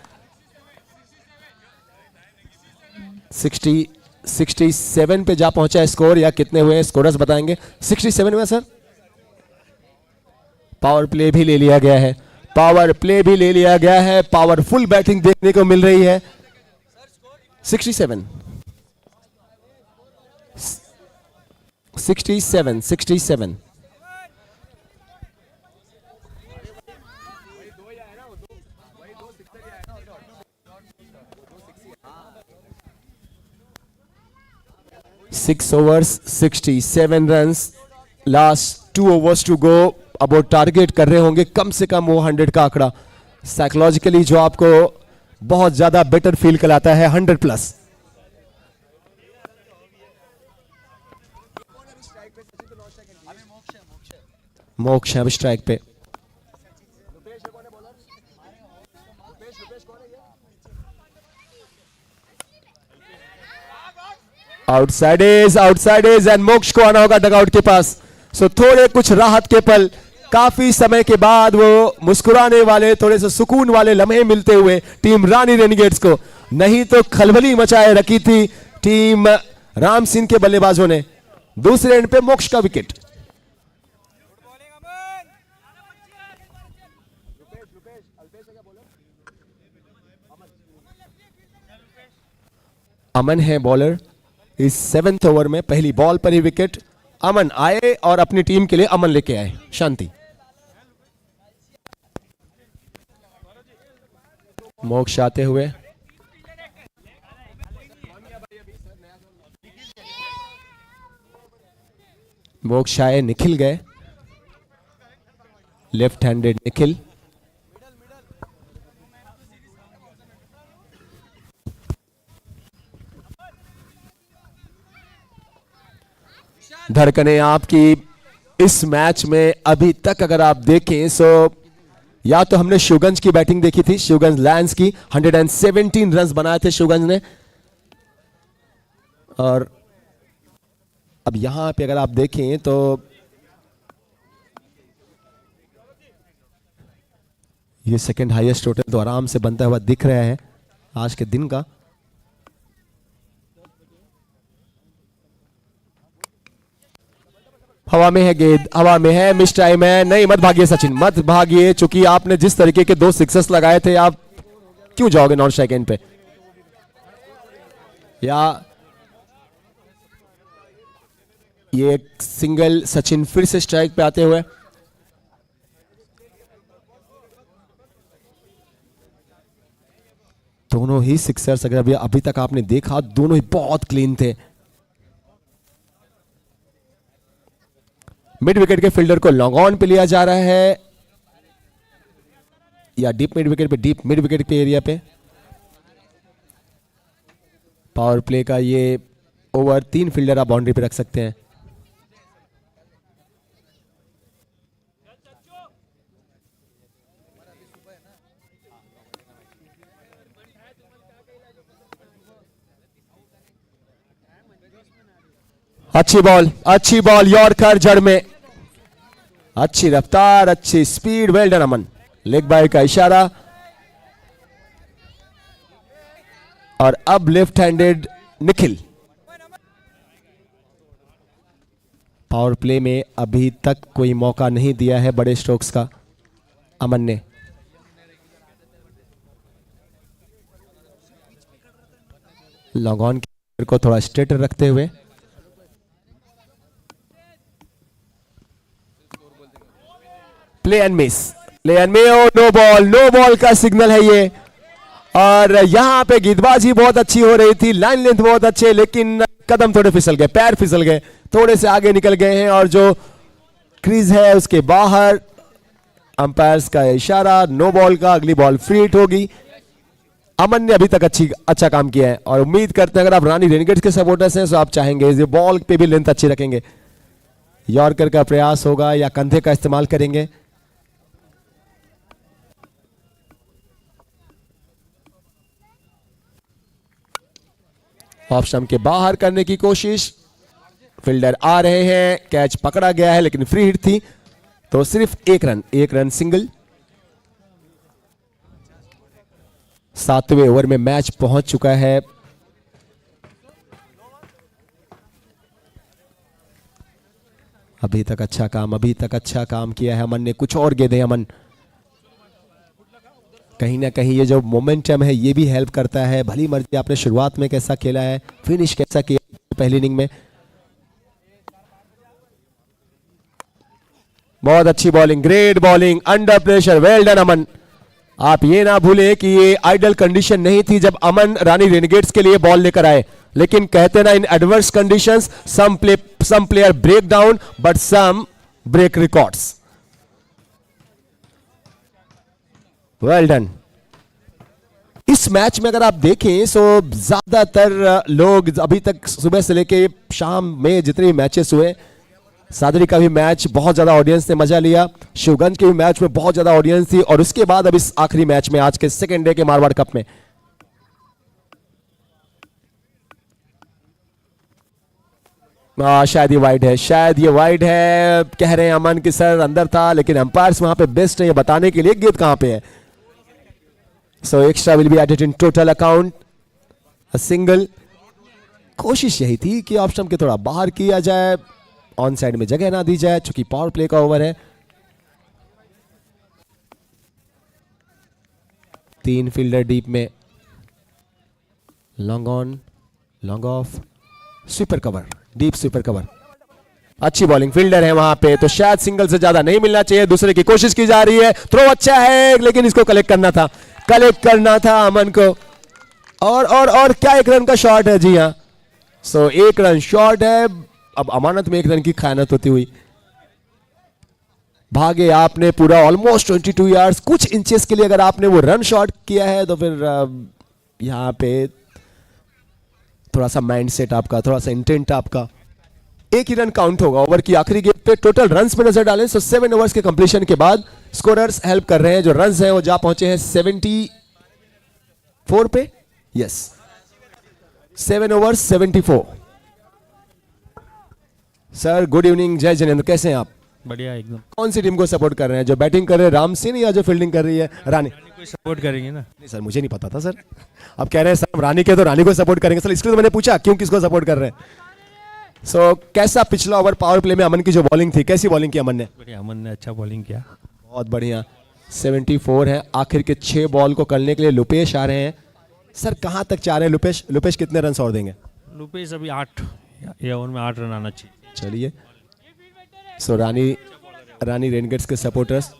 67 पे जा पहुंचा है स्कोर, या कितने हुए स्कोरर्स बताएंगे? 67 में सर. पावर प्ले भी ले लिया गया है. पावरफुल बैटिंग देखने को मिल रही है. 67 6 overs, 67 runs, last 2 overs to go. अब वो टारगेट कर रहे होंगे कम से कम वो 100 का आंकड़ा, साइकोलॉजिकली जो आपको बहुत ज्यादा बेटर फील कराता है 100 प्लस. मोक्ष है अब स्ट्राइक पे. आउटसाइड इज एंड मोक्ष को आना होगा डगआउट के पास. सो थोड़े कुछ राहत के पल, काफी समय के बाद वो मुस्कुराने वाले, थोड़े से सुकून वाले लम्हे मिलते हुए टीम रानी रेनिगेट्स को. नहीं तो खलबली मचाए रखी थी टीम राम सिंह के बल्लेबाजों ने. दूसरे एंड पे मोक्ष का विकेट. अमन है बॉलर. इस 7th ओवर में पहली बॉल पर ही विकेट. अमन आए और अपनी टीम के लिए अमन लेके आए. शांति. मोक्ष आते हुए. मोक्ष आए, निखिल गए. Left handed Nikhil. धड़कने आपकी इस मैच में अभी तक अगर आप देखें सो या तो हमने शिवगंज की बैटिंग देखी थी, शिवगंज लायंस की. 117 रन बनाए थे शिवगंज ने. और अब यहां पे अगर आप देखें तो ये सेकंड हाईएस्ट टोटल तो आराम से बनता हुआ दिख रहा है आज के दिन का. हवा में है गेंद, हवा में है, मिस टाइम है. नहीं, मत भागिए सचिन, मत भागिए. चूंकि आपने जिस तरीके के 2 सिक्सेस लगाए थे, आप क्यों जाओगे नॉन स्ट्राइक एंड पे. या ये एक सिंगल सचिन फिर से स्ट्राइक पे आते हुए. दोनों ही सिक्सर्स अगर अभी तक आपने देखा, दोनों ही बहुत क्लीन थे. मिड विकेट के फील्डर को लॉन्ग ऑन पे लिया जा रहा है या डीप मिड विकेट पे, डीप मिड विकेट के एरिया पे. पावर प्ले का ये ओवर 3 फील्डर आप बाउंड्री पे रख सकते हैं. अच्छी बॉल यॉर्कर जड़ में. अच्छी रफ्तार, अच्छी स्पीड. वेल डन अमन. लेग बाय का इशारा. और अब left handed Nikhil. Power play में अभी तक कोई मौका नहीं दिया है बड़े स्ट्रोक्स का अमन ने. लॉन्ग ऑन को थोड़ा स्ट्रेट रखते हुए. Play and miss, no ball का सिग्नल है ये. और यहां पे गेंदबाजी बहुत अच्छी हो रही थी, लाइन लेंथ बहुत अच्छे, लेकिन कदम थोड़े फिसल गए, पैर फिसल गए, थोड़े से आगे निकल गए हैं. और जो क्रीज है उसके बाहर अंपायर्स का इशारा नो बॉल का. अगली बॉल फ्री हिट होगी. अमन ने अभी तक अच्छा काम किया है और उम्मीद करते हैं अगर आप रानी रेनिगेट्स के सपोर्टर्स हैं तो आप चाहेंगे इस बॉल पे भी लेंथ अच्छी रखेंगे. यॉर्कर का प्रयास होगा या कंधे का इस्तेमाल करेंगे. ऑफ स्टंप के बाहर करने की कोशिश. फील्डर आ रहे हैं, कैच पकड़ा गया है लेकिन फ्री हिट थी तो सिर्फ एक रन सिंगल. 7वें ओवर में मैच पहुंच चुका है. अभी तक अच्छा काम किया है अमन ने. कुछ और गेंदें अमन. कहीं ना कहीं ये जो मोमेंटम है ये भी हेल्प करता है. भली मर्जी आपने शुरुआत में कैसा खेला है, फिनिश कैसा किया पहली इनिंग में. बहुत अच्छी bowling, great bowling under pressure. Well done Aman. आप ये ना भूले कि ये आइडल कंडीशन नहीं थी जब अमन रानी रेनिगेट्स के लिए बॉल लेकर आए. लेकिन कहते ना in adverse conditions some player break down but some break records. Well done. इस मैच में अगर आप देखें तो ज्यादातर लोग अभी तक सुबह से लेके शाम में जितने भी मैचेस हुए, सादरी का भी मैच बहुत ज्यादा ऑडियंस ने मजा लिया, शिवगंज के भी मैच में बहुत ज्यादा ऑडियंस थी, और उसके बाद अब इस आखिरी मैच में आज के सेकेंड डे के मारवाड़ कप में शायद ये वाइड है, शायद ये वाइड है, कह रहे हैं अमन कि सर अंदर था, लेकिन अंपायर्स वहां पे बेस्ट है ये बताने के लिए गेंद कहां पे है. So extra will be added in total account, a single. कोशिश यही थी कि ऑप्शन के थोड़ा बाहर किया जाए, ऑन साइड में जगह ना दी जाए, चूंकि पावर प्ले का ओवर है. 3 फील्डर डीप में, long on, long off, sweeper cover, deep sweeper cover. अच्छी बॉलिंग, फील्डर है वहां पे, तो शायद सिंगल से ज्यादा नहीं मिलना चाहिए. दूसरे की कोशिश की जा रही है, थ्रो अच्छा है लेकिन इसको कलेक्ट करना था अमन को. और क्या 1 रन का शॉट है. जी हाँ, सो 1 रन शॉट है. अब अमानत में 1 रन की खयानत होती हुई भागे आपने पूरा ऑलमोस्ट 22 यार्ड्स. कुछ इंचेस के लिए अगर आपने वो रन शॉट किया है तो फिर यहां पे थोड़ा सा माइंडसेट आपका, थोड़ा सा इंटेंट आपका. 1 ही रन काउंट होगा ओवर की आखिरी गेंद पे. टोटल रन्स पे नजर डालें तो 7 ओवर्स के कंप्लीशन के बाद स्कोरर्स हेल्प कर रहे हैं. जो रन्स हैं वो जा पहुंचे हैं 74 पे. Yes, 7 overs 74. Sir good evening. जय जिनेंद्र, कैसे हैं आप? बढ़िया एकदम. कौन सी टीम को सपोर्ट कर रहे हैं? जो बैटिंग कर रहे हैं राम सिंह या जो फील्डिंग कर रही है रानी? कोई सपोर्ट करेंगे ना. नहीं सर, मुझे नहीं पता था सर. अब कह रहे हैं सर रानी के, तो रानी को सपोर्ट करेंगे सर. इसलिए तो मैंने पूछा क्यों, किसको सपोर्ट कर रहे हैं. सो कैसा पिछला ओवर पावर प्ले में अमन की जो बॉलिंग थी, कैसी बॉलिंग की अमन ने? बढ़िया, अमन ने अच्छा बॉलिंग किया. बहुत बढ़िया. 74 है. आखिर के 6 बॉल को करने के लिए लुपेश आ रहे हैं. सर कहां तक चाह रहे हैं लुपेश? लुपेश कितने रन और देंगे? लुपेश अभी 8, ये ओवर में 8 रन आना चाहिए. चलिए, सो रानी रेनगेट्स के सपोर्टर्स,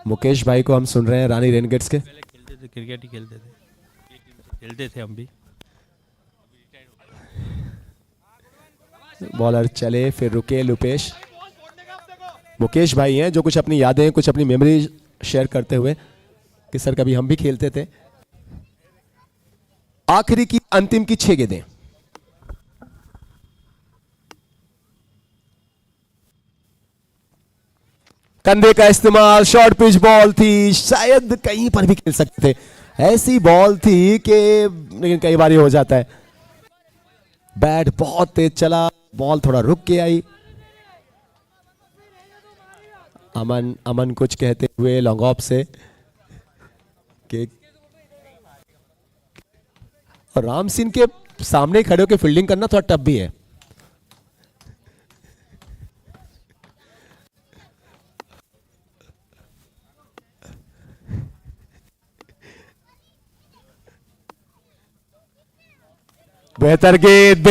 मुकेश भाई को हम सुन रहे हैं. रानी रेनगेट्स के पहले खेलते थे, क्रिकेट ही खेलते थे हम भी. बॉलर चले फिर रुके. लुपेश, मुकेश भाई हैं जो कुछ अपनी यादें, कुछ अपनी मेमोरी शेयर करते हुए कि सर कभी हम भी खेलते थे. आखिरी की अंतिम की 6 गेंदें. कंधे का इस्तेमाल, शॉर्ट पिच बॉल थी, शायद कहीं पर भी खेल सकते थे. ऐसी बॉल थी कि लेकिन कई बार ये हो जाता है. बैट बहुत तेज चला, बॉल थोड़ा रुक के आई. अमन कुछ कहते हुए लॉन्ग ऑफ से कि और राम सिंह के सामने खड़े होकर फील्डिंग करना थोड़ा टफ भी है. बेहतर गेंद,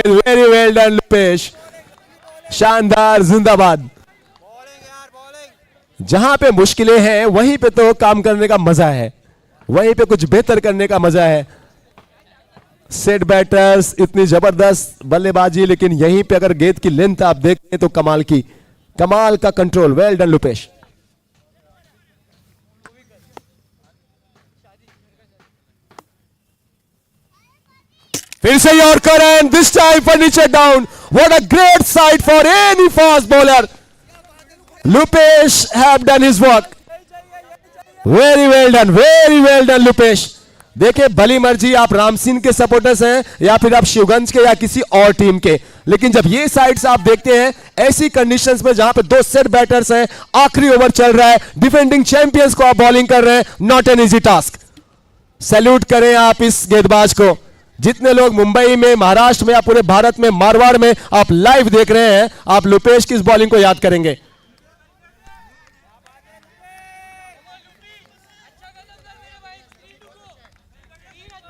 वेरी वेल डन लुपेश. शानदार, जिंदाबाद. जहां पे मुश्किलें हैं वहीं पे तो काम करने का मजा है, वहीं पे कुछ बेहतर करने का मजा है. सेट बैटर्स, इतनी जबरदस्त बल्लेबाजी, लेकिन यहीं पे अगर गेंद की लेंथ आप देखें तो कमाल का कंट्रोल. Well done लुपेश. फिर से yorker and this time furniture down. What a great side for any fast bowler. Lupesh have done his work. Very well done Lupesh. देखिए भली मर्जी आप राम सिंह के सपोर्टर्स हैं या फिर आप शिवगंज के या किसी और टीम के, लेकिन जब ये साइड्स आप देखते हैं ऐसी कंडीशंस में जहां पे 2 सेट बैटर्स हैं, आखिरी ओवर चल रहा है, डिफेंडिंग चैंपियंस को आप बॉलिंग कर रहे हैं, not an easy task. Salute करें आप इस गेंदबाज को. जितने लोग मुंबई में, महाराष्ट्र में या पूरे भारत में, मारवाड़ में आप लाइव देख रहे हैं, आप लुपेश की इस बॉलिंग को याद करेंगे.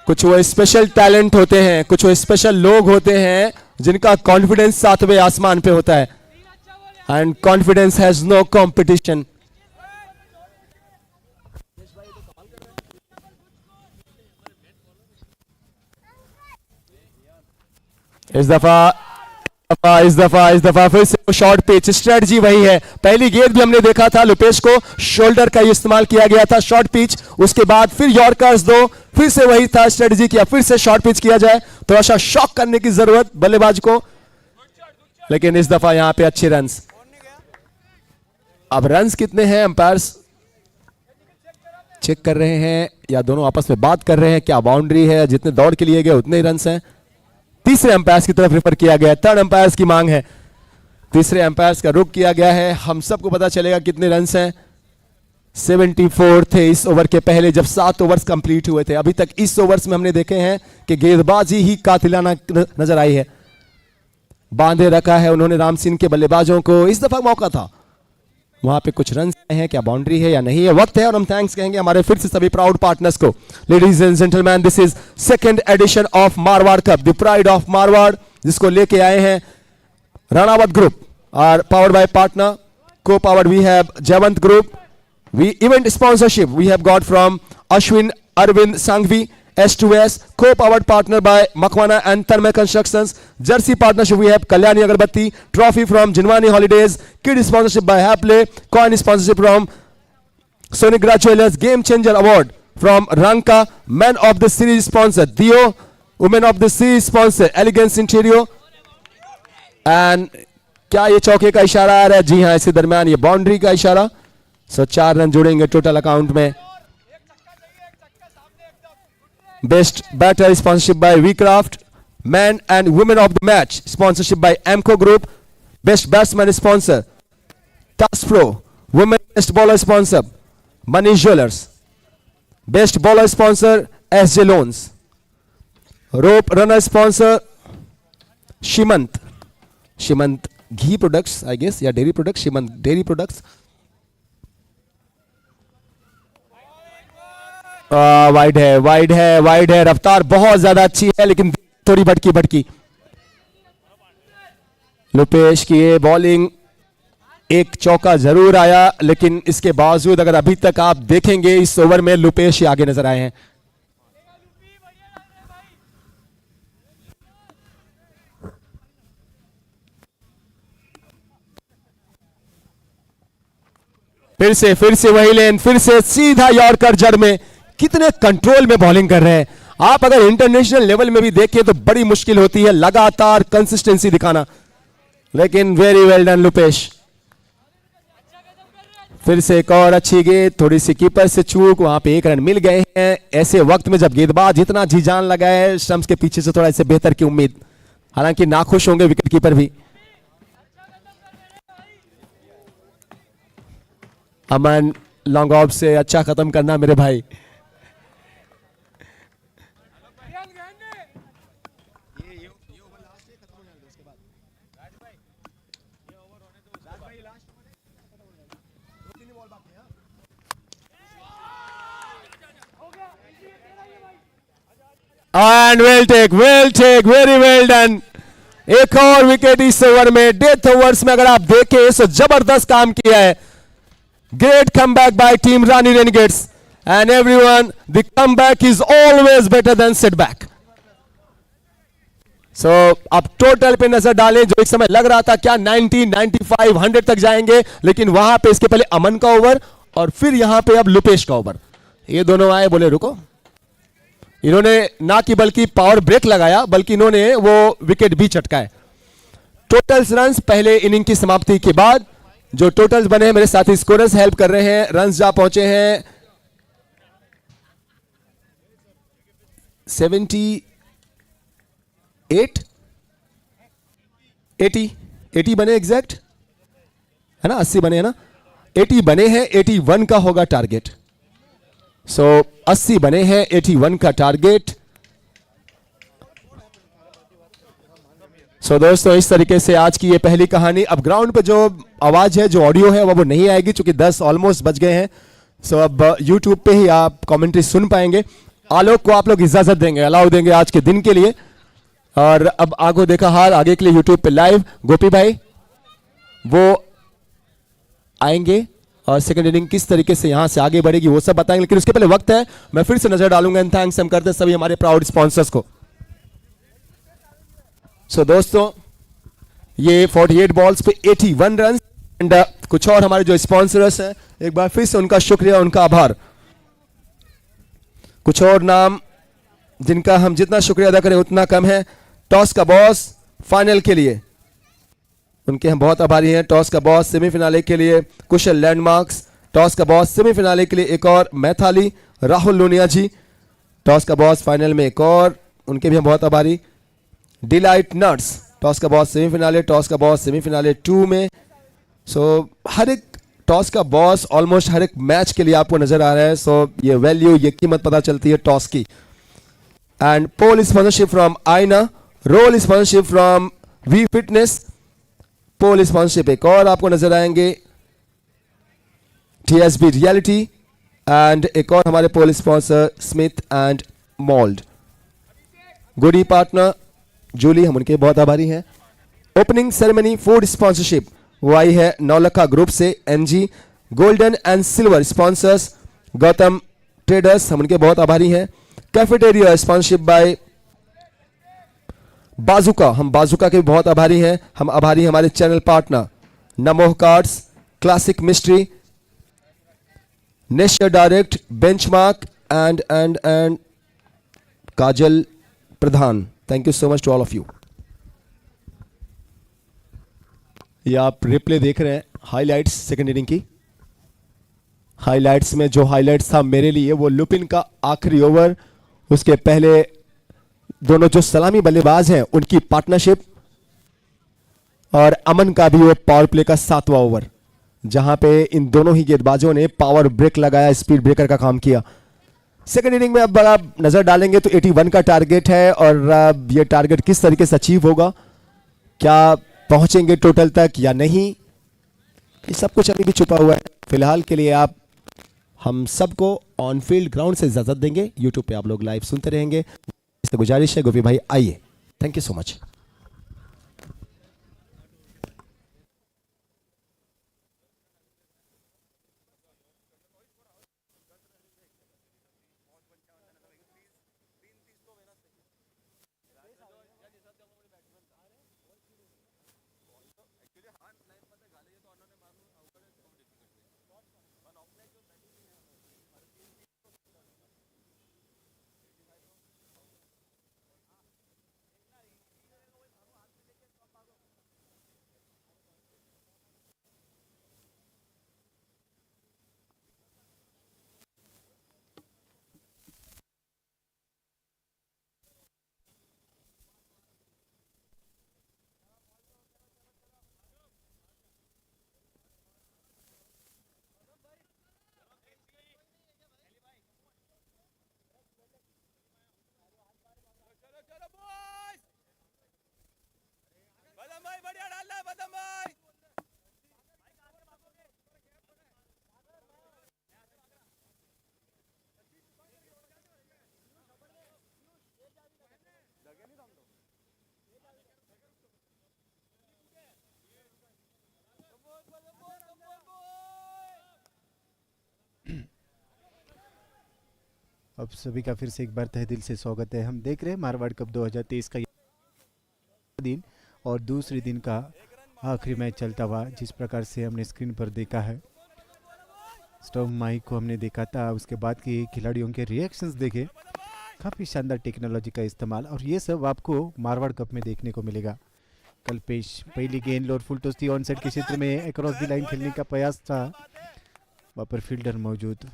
कुछ वो स्पेशल टैलेंट होते हैं, कुछ वो स्पेशल लोग होते हैं जिनका कॉन्फिडेंस 7वें आसमान पे होता है. And confidence has no competition. इस दफा इस दफा फिर से शॉर्ट पिच, स्ट्रेटजी वही है। पहली गेंद भी हमने देखा था लुपेश को शोल्डर का इस्तेमाल किया गया था, शॉर्ट पिच, उसके बाद फिर यॉर्कर्स दो, फिर से वही था स्ट्रेटजी किया, फिर से शॉर्ट पिच किया जाए, थोड़ा सा शॉक करने की जरूरत बल्लेबाज को, लेकिन इस दफा यहां पे अच्छे रन्स। अब रन्स कितने हैं अंपायर्स चेक कर रहे हैं या दोनों आपस में बात कर रहे हैं, क्या बाउंड्री है, जितने दौड़ के लिए गए उतने ही रन्स हैं। तीसरे अंपायर्स की तरफ रेफर किया गया है, थर्ड अंपायर्स की मांग है, तीसरे अंपायर्स का रुख किया गया है। हम सबको पता चलेगा कितने रन्स हैं। 74 थे इस ओवर के पहले जब 7 ओवर्स कंप्लीट हुए थे। अभी तक इस ओवर्स में हमने देखे हैं कि गेंदबाजी ही कातिलाना नजर आई है, बांधे रखा है उन्होंने राम सिंह के बल्लेबाजों को। इस दफा मौका था, वहां पे कुछ रन हैं, क्या बाउंड्री है या नहीं है, वक्त है। और हम थैंक्स कहेंगे हमारे फिर से सभी प्राउड पार्टनर्स को। Ladies and gentleman, this is second edition of Marwar cup, the pride of Marwar, जिसको लेके आए हैं राणावत ग्रुप और powered by partner, co powered we have Jaywant group. We event sponsorship we have got from Ashwin Arvind Sanghvi, S2S, co-powered partner by Makwana and Tanmay Constructions. Jersey partnership we have Kalyani Agarbatti, trophy from Jinwani Holidays, kid sponsorship by Hapley, coin sponsorship from Sonigra Jewelers, game changer award from Ranka, man of the series sponsor Dio, women of the series sponsor Elegance Interior, and क्या ये चौके का इशारा आ रहा है? जी हाँ, इसी दरमियान ये बाउंड्री का इशारा। सो 4 रन जुड़ेंगे टोटल अकाउंट में। Best batter sponsorship by WeCraft, man and women of the match sponsorship by Amco Group, best batsman sponsor TAS Pro, women best bowler sponsor Manish Jewelers, best bowler sponsor SJ Loans, rope runner sponsor Shimant ghee products, I guess, yeah, dairy products, Shimant dairy products. Wide है, रफ्तार बहुत ज्यादा अच्छी है लेकिन थोड़ी भटकी। लुपेश की ये बॉलिंग, एक चौका जरूर आया लेकिन इसके बावजूद अगर अभी तक आप देखेंगे इस ओवर में लुपेश ही आगे नजर आए हैं। फिर से वही लेन, फिर से सीधा यॉर्कर जड़ में। कितने कंट्रोल में बॉलिंग कर रहे हैं आप, अगर इंटरनेशनल लेवल में भी देखें तो बड़ी मुश्किल होती है लगातार कंसिस्टेंसी दिखाना, लेकिन वेरी वेल डन लुपेश। फिर से एक और अच्छी गेंद, थोड़ी सी कीपर से चूक, वहां पे 1 रन मिल गए हैं। ऐसे वक्त में जब गेंदबाज जितना जी जान लगाए, स्टंप्स के पीछे से थोड़ा इससे बेहतर की उम्मीद, हालांकि नाखुश होंगे विकेट कीपर भी। अमन लॉन्ग ऑफ से अच्छा खत्म करना मेरे भाई। And well take, very well done. एक और विकेट इस ओवर में, डेथ ओवर्स में अगर आप देखें तो जबरदस्त काम किया है। Great comeback by team Rani Renegades, and everyone, the comeback is always better than setback. So अब टोटल पे नजर डालें, जो एक समय लग रहा था क्या 90, 95, 100 तक जाएंगे, लेकिन वहां पे इसके पहले अमन का ओवर और फिर यहां पे अब लुपेश का ओवर, ये दोनों आए, बोले रुको। इन्होंने ना कि बल्कि पावर ब्रेक लगाया, बल्कि इन्होंने वो विकेट भी चटकाए। टोटल रन्स पहले इनिंग की समाप्ति के बाद जो टोटल्स बने हैं, मेरे साथी स्कोरर्स हेल्प कर रहे हैं, रन्स जा पहुंचे हैं 78, 80 बने एग्जैक्ट, है ना, 80 बने हैं ना, 80 बने हैं, 81 का होगा टारगेट। सो 80 बने हैं, 81 का टारगेट। सो दोस्तों, इस तरीके से आज की ये पहली कहानी। अब ग्राउंड पे जो आवाज है, जो ऑडियो है, वो नहीं आएगी क्योंकि 10 ऑलमोस्ट बज गए हैं। सो अब यूट्यूब पे ही आप कमेंट्री सुन पाएंगे। आलोक को आप लोग इजाजत देंगे, अलाउ देंगे आज के दिन के लिए। और अब आगो देखा हाल आगे के लिए यूट्यूब पे लाइव गोपी भाई वो आएंगे और सेकंड इनिंग किस तरीके से यहां से आगे बढ़ेगी वो सब बताएंगे। लेकिन उसके पहले वक्त है, मैं फिर से नजर डालूंगा। एंड थैंक्स हम करते हैं सभी हमारे प्राउड स्पॉन्सर्स को। सो दोस्तों, ये 48 बॉल्स पे 81 रन। एंड कुछ और हमारे जो स्पॉन्सर्स हैं, एक बार फिर से उनका शुक्रिया, उनका आभार। कुछ और नाम जिनका हम जितना शुक्रिया अदा करें उतना कम है। टॉस का बॉस फाइनल के लिए उनके हम बहुत आभारी हैं। टॉस का बॉस सेमीफिनाले के लिए कुशल लैंडमार्क्स। टॉस का बॉस सेमीफिनाले के लिए एक और मैथाली राहुल लोनिया जी। टॉस का बॉस फाइनल में एक और, उनके भी हम बहुत आभारी। डिलाइट नट्स टॉस का बॉस सेमीफिनाले, टॉस का बॉस सेमीफिनाले 2 में। सो हर एक टॉस का बॉस ऑलमोस्ट हर एक मैच के लिए आपको नजर आ रहा है। सो ये वैल्यू, ये कीमत पता चलती है टॉस की। And pole sponsorship from Aaina, roll sponsorship from V fitness, pole sponsorship एक और आपको नजर आएंगे TSB रियलिटी, एंड एक और हमारे पोल स्पॉन्सर स्मिथ एंड मोल्ड। गुडी पार्टनर जूली, हम उनके बहुत आभारी हैं। ओपनिंग सेरेमनी फूड स्पॉन्सरशिप वो आई है नौलखा ग्रुप से NG। Golden and silver sponsors Gautam traders, हम उनके बहुत आभारी हैं। कैफेटेरिया स्पॉन्सरशिप बाय बाजुका, हम बाजुका के बहुत आभारी हैं। हम आभारी हैं हमारे channel partner Namoh cards, classic mystery, नेशर direct, benchmark and Kajal Pradhan. Thank you so much to all of you. ये आप रिप्ले देख रहे हैं हाइलाइट्स सेकंड इनिंग की। हाइलाइट्स में जो हाइलाइट्स था मेरे लिए वो लुपिन का आखिरी ओवर, उसके पहले दोनों जो सलामी बल्लेबाज हैं उनकी पार्टनरशिप, और अमन का भी वो पावर प्ले का 7वां ओवर, जहां पे इन दोनों ही गेंदबाजों ने पावर ब्रेक लगाया, स्पीड ब्रेकर का काम किया। सेकंड इनिंग में अब आप नजर डालेंगे तो 81 का टारगेट है, और ये टारगेट किस तरीके से अचीव होगा, क्या पहुंचेंगे टोटल तक या नहीं, ये सब कुछ अभी भी छुपा हुआ है। फिलहाल के लिए आप हम सबको ऑन फील्ड ग्राउंड से इजाजत देंगे। यूट्यूब पे आप लोग लाइव सुनते रहेंगे, इससे गुजारिश है गोपी भाई आइए। Thank you so much. अब सभी का फिर से एक बार तहे दिल से स्वागत है। हम देख रहे हैं मारवाड़ कप 2023 का दिन और दूसरे दिन का आखिरी मैच चलता हुआ, जिस प्रकार से हमने स्क्रीन पर देखा है। स्टॉम माइक को हमने देखा था, उसके बाद के खिलाड़ियों के रिएक्शंस देखे, काफ़ी शानदार टेक्नोलॉजी का इस्तेमाल, और ये सब आपको मारवाड़ कप में देखने को मिलेगा। कल पेश पहली गेंद लोर फुल टॉस थी, ऑन साइड के क्षेत्र में अक्रॉस द लाइन खेलने का प्रयास था, वहाँ पर फील्डर मौजूद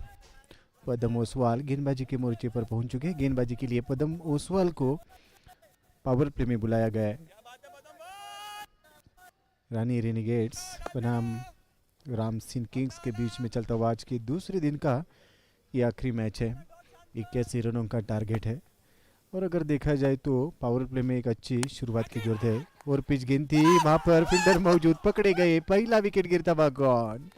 पदम ओसवाल गेंदबाजी के मोर्चे पर पहुंच चुके हैं। गेंदबाजी के लिए पदम ओसवाल को पावर प्ले में बुलाया गया है। रानी रेनिगेट्स बनाम राम सिंह किंग्स के बीच में चलता हुआ आज के दूसरे दिन का ये आखिरी मैच है। 81 रनों का टारगेट है, और अगर देखा जाए तो पावर प्ले में एक अच्छी शुरुआत की जरूरत है। और पिच गेंद थी, वहां पर फील्डर मौजूद, पकड़े गए, पहला विकेट गिरता हुआ गॉन।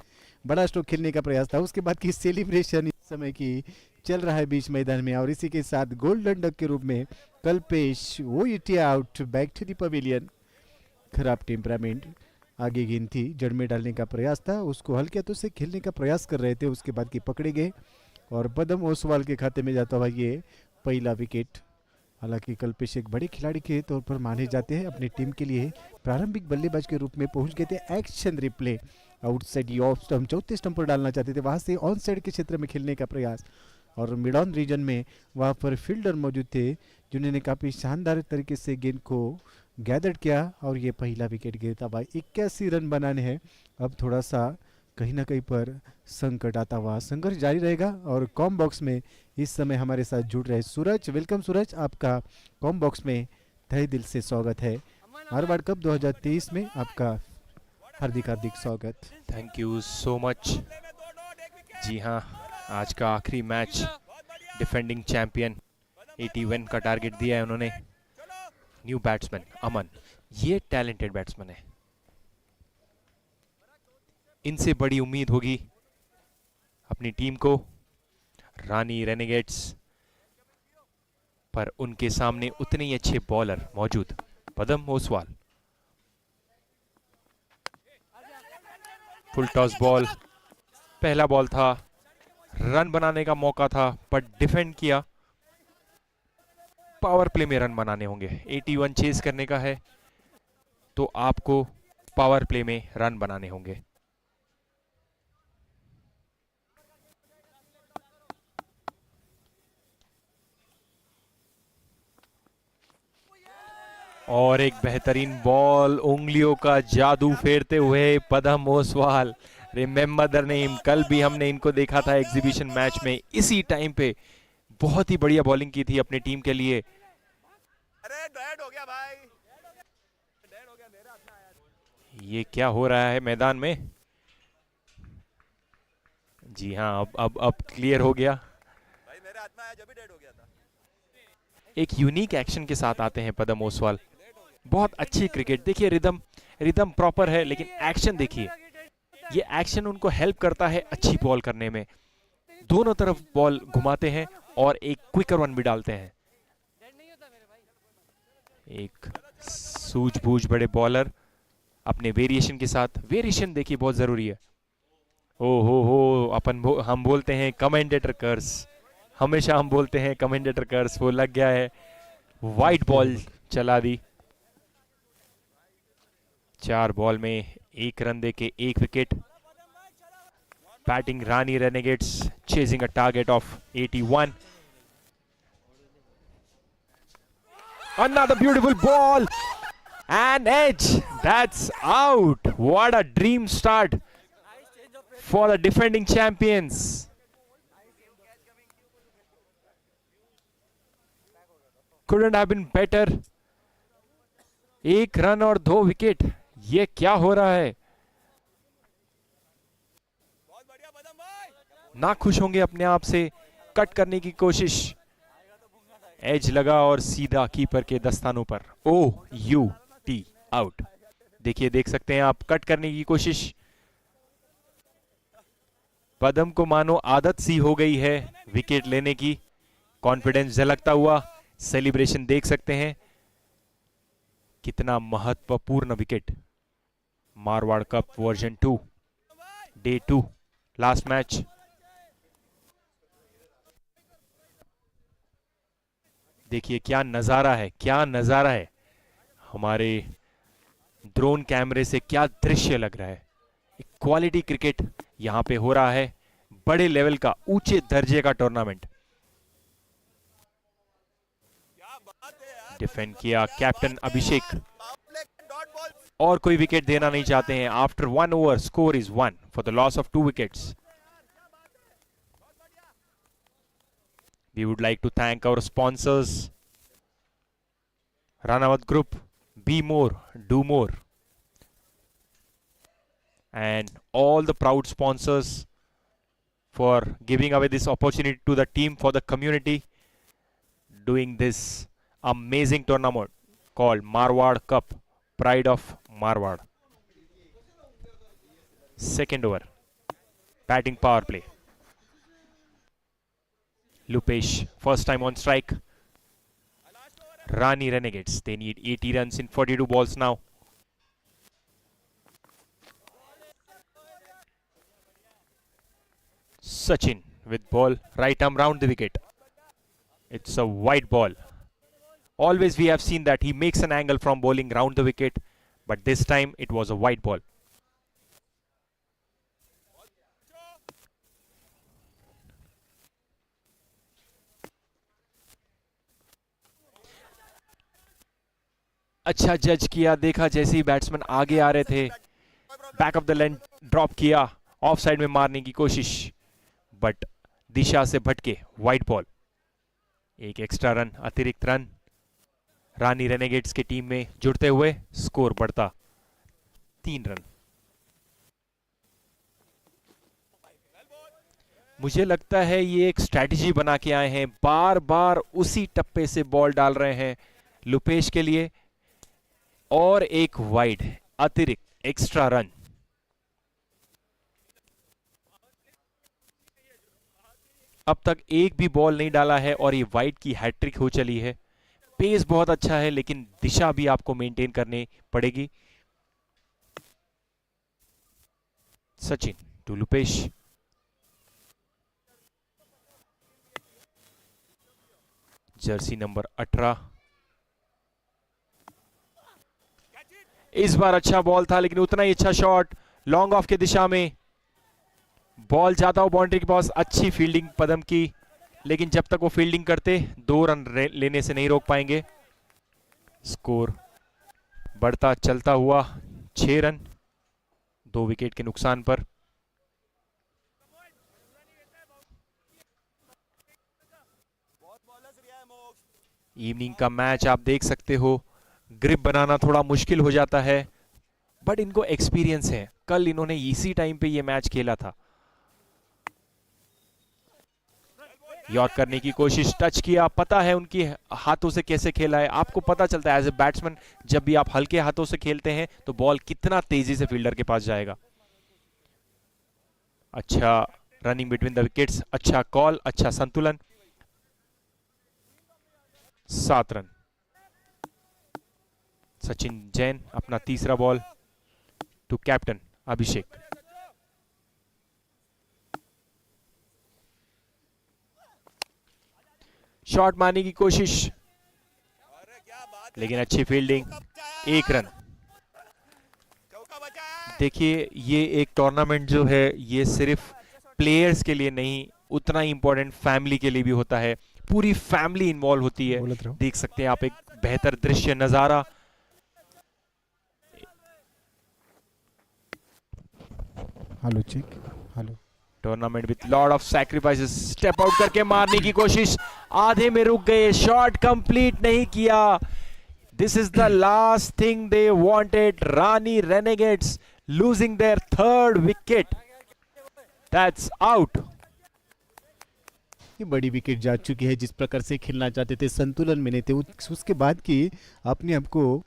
बड़ा स्ट्रोक खेलने का प्रयास था, उसके बाद की सेलिब्रेशन इस समय की चल रहा है बीच मैदान में, और इसी के साथ गोल्डन डक के रूप में कल पेश वो it out back to the pavilion. खराब टेम्परामेंट, आगे गेंद थी, जड़ में डालने का प्रयास था, उसको हल्के हाथों से खेलने का प्रयास कर रहे थे, उसके बाद की पकड़े गए और पदम ओसवाल के खाते में जाता हुआ ये पहला विकेट। हालांकि कल्पेश एक बड़े खिलाड़ी के तौर पर माने जाते हैं, अपनी टीम के लिए प्रारंभिक बल्लेबाज के रूप में पहुंच गए थे। एक्शन रिप्ले, आउटसाइड ये ऑफ स्टंप, चौथे स्टंप पर डालना चाहते थे, वहां से ऑन साइड के क्षेत्र में खेलने का प्रयास, और मिड ऑन रीजन में वहां पर फील्डर मौजूद थे जिन्होंने काफ़ी शानदार तरीके से गेंद को गैदर किया और ये पहला विकेट गिरता हुआ 81 रन बनाने हैं। अब थोड़ा सा कहीं ना कहीं पर संकट आता हुआ, संघर्ष जारी रहेगा। और कॉम बॉक्स में इस समय हमारे साथ जुड़ रहे सूरज, वेलकम सूरज, आपका कॉम बॉक्स में तहे दिल से स्वागत है। मारवाड़ कप 2023 में आपका हार्दिक हार्दिक स्वागत। Thank you so much. जी हाँ, आज का आखिरी मैच, डिफेंडिंग चैंपियन 81 का टारगेट दिया है उन्होंने। न्यू बैट्समैन अमन, ये टैलेंटेड बैट्समैन है, इनसे बड़ी उम्मीद होगी अपनी टीम को। रानी रेनेगेट्स, पर उनके सामने उतने ही अच्छे बॉलर मौजूद। पदम ओसवाल, फुल टॉस बॉल, पहला बॉल था, रन बनाने का मौका था पर डिफेंड किया। पावर प्ले में रन बनाने होंगे, 81 चेस करने का है तो आपको पावर प्ले में रन बनाने होंगे। और एक बेहतरीन बॉल, उंगलियों का जादू फेरते हुए पदम ओसवाल। रिमेंबर द नेम, कल भी हमने इनको देखा था एग्जीबिशन मैच में, इसी टाइम पे बहुत ही बढ़िया बॉलिंग की थी अपनी टीम के लिए। अरे डेड हो गया भाई, डेड हो गया, मेरा हाथ में आया। ये क्या हो रहा है मैदान में? जी हाँ, अब क्लियर हो गया। भाई मेरे हाथ में आया जब भी डेड हो गया था। एक यूनिक एक्शन के साथ आते हैं पदम ओसवाल, बहुत अच्छी क्रिकेट। देखिए रिदम प्रॉपर है, लेकिन एक्शन देखिए, ये एक्शन उनको हेल्प करता है अच्छी बॉल करने में। दोनों तरफ बॉल घुमाते हैं और एक क्विकर वन भी डालते हैं। एक सूझबूझ बड़े बॉलर अपने वेरिएशन के साथ, वेरिएशन देखिए बहुत जरूरी है। ओ हो, हम बोलते हैं कमेंडेटर कर्स, हमेशा हम बोलते हैं कमेंडेटर कर्स, वो लग गया है। वाइट बॉल चला दी, 4 बॉल में 1 रन देके 1 wicket. Batting Rani Renegades, chasing a target of 81। Another beautiful ball and edge, that's out. What a dream start for the defending champions. Couldn't have been better. 1 run और 2 wicket, ये क्या हो रहा है? ना खुश होंगे अपने आप से, कट करने की कोशिश, एज लगा और सीधा कीपर के दस्तानों पर। OUT, out. देखिए, देख सकते हैं आप, कट करने की कोशिश। पदम को मानो आदत सी हो गई है विकेट लेने की, कॉन्फिडेंस झलकता हुआ, सेलिब्रेशन देख सकते हैं। कितना महत्वपूर्ण wicket. Marwar cup version 2, day 2, last match. देखिए क्या नजारा है, क्या नजारा है। हमारे ड्रोन कैमरे से क्या दृश्य लग रहा है। एक क्वालिटी क्रिकेट यहां पे हो रहा है, बड़े लेवल का, ऊंचे दर्जे का टूर्नामेंट। डिफेंड किया कैप्टन अभिषेक, और कोई विकेट देना नहीं चाहते हैं। After 1 over, score is 1 for the loss of 2 wickets. We would like to thank our sponsors, Ranawat Group, Be More, Do More, and all the proud sponsors for giving away this opportunity to the team, for the community, doing this amazing tournament called Marwad Cup, Pride of Marwad. Second over, batting power play. Lupesh, first time on strike. Rani Renegades, they need 80 runs in 42 balls now. Sachin with ball, right arm round the wicket. It's a wide ball. Always we have seen that he makes an angle from bowling round the wicket, but this time it was a wide ball. अच्छा जज किया, देखा जैसे ही batsman आगे आ रहे थे, back of the length drop किया, of side में मारने की कोशिश, बट दिशा से भटके, वाइड बॉल। एक एक्स्ट्रा रन, अतिरिक्त रन रानी रेनेगेट्स की टीम में जुड़ते हुए स्कोर बढ़ता 3 रन। मुझे लगता है ये एक स्ट्रैटेजी बना के आए हैं, बार बार उसी टप्पे से बॉल डाल रहे हैं लुपेश के लिए, और एक वाइड अतिरिक्त एक्स्ट्रा रन। अब तक एक भी बॉल नहीं डाला है और ये वाइड की हैट्रिक हो चली है। पेस बहुत अच्छा है, लेकिन दिशा भी आपको मेंटेन करनी पड़ेगी। Sachin to Lupesh, jersey number 18। इस बार अच्छा बॉल था, लेकिन उतना ही अच्छा शॉट लॉन्ग ऑफ की दिशा में, बॉल जाता हो बाउंड्री के पास। अच्छी फील्डिंग पदम की, लेकिन जब तक वो फील्डिंग करते 2 रन लेने से नहीं रोक पाएंगे। स्कोर बढ़ता चलता हुआ 6 रन 2 विकेट के नुकसान पर। इवनिंग का मैच आप देख सकते हो, ग्रिप बनाना थोड़ा मुश्किल हो जाता है, बट इनको एक्सपीरियंस है। कल इन्होंने इसी टाइम पे ये मैच खेला था। यॉर्क करने की कोशिश, टच किया, पता है उनकी हाथों से कैसे खेला है। आपको पता चलता है एज ए बैट्समैन, जब भी आप हल्के हाथों से खेलते हैं तो बॉल कितना तेजी से फील्डर के पास जाएगा। अच्छा रनिंग बिटवीन द विकेट्स, अच्छा कॉल, अच्छा संतुलन। 7 रन। सचिन जैन अपना तीसरा ball to captain Abhishek. Shot मारने की कोशिश, लेकिन अच्छी फील्डिंग, 1 रन। देखिए ये एक टूर्नामेंट जो है ये सिर्फ प्लेयर्स के लिए नहीं, उतना ही इंपॉर्टेंट फैमिली के लिए भी होता है। पूरी फैमिली इन्वॉल्व होती है। देख सकते हैं आप एक बेहतर दृश्य नजारा। Hello check, hello. Tournament with lot of sacrifices, step out करके मारने की कोशिश, आधे में रुक गए, शॉट कंप्लीट नहीं किया। This is the last thing they wanted. Rani Renegades losing their 3rd wicket, that's out. ये बड़ी विकेट जा चुकी है। जिस प्रकार से खेलना चाहते थे, संतुलन में नहीं थे, उसके बाद की अपने आप को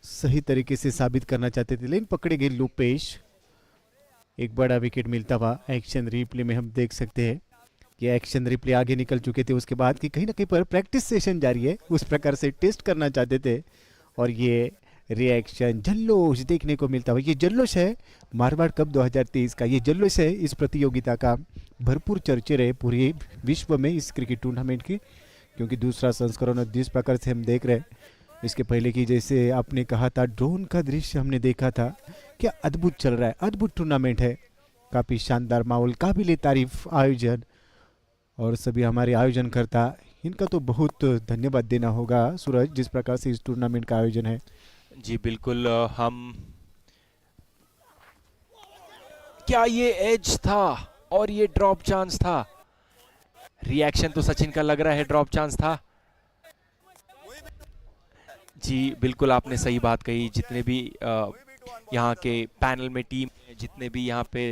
सही तरीके से साबित करना चाहते थे, लेकिन पकड़े गए लुपेश। एक बड़ा विकेट मिलता हुआ एक्शन रिप्ले में हम देख सकते हैं कि एक्शन रिप्ले आगे निकल चुके थे। उसके बाद की कहीं ना कहीं पर प्रैक्टिस सेशन जारी है, उस प्रकार से टेस्ट करना चाहते थे, और ये रिएक्शन जल्लोश देखने को मिलता हुआ। ये जल्लोश है मारवाड़ कप 2023 का, ये जल्लोश है इस प्रतियोगिता का। भरपूर चर्चे रहे पूरे विश्व में इस क्रिकेट टूर्नामेंट की, क्योंकि दूसरा संस्करण जिस प्रकार से हम देख रहे हैं, इसके पहले की जैसे आपने कहा था ड्रोन का दृश्य हमने देखा था, क्या अद्भुत चल रहा है, अद्भुत टूर्नामेंट है। काफ़ी शानदार माहौल, काबिल तारीफ आयोजन, और सभी हमारे आयोजनकर्ता, इनका तो बहुत धन्यवाद देना होगा सूरज, जिस प्रकार से इस टूर्नामेंट का आयोजन है। जी बिल्कुल। हम क्या ये एज था और ये ड्रॉप चांस था? रिएक्शन तो सचिन का लग रहा है ड्रॉप चांस था। जी बिल्कुल, आपने सही बात कही। जितने भी यहाँ के पैनल में टीम है, जितने भी यहाँ पे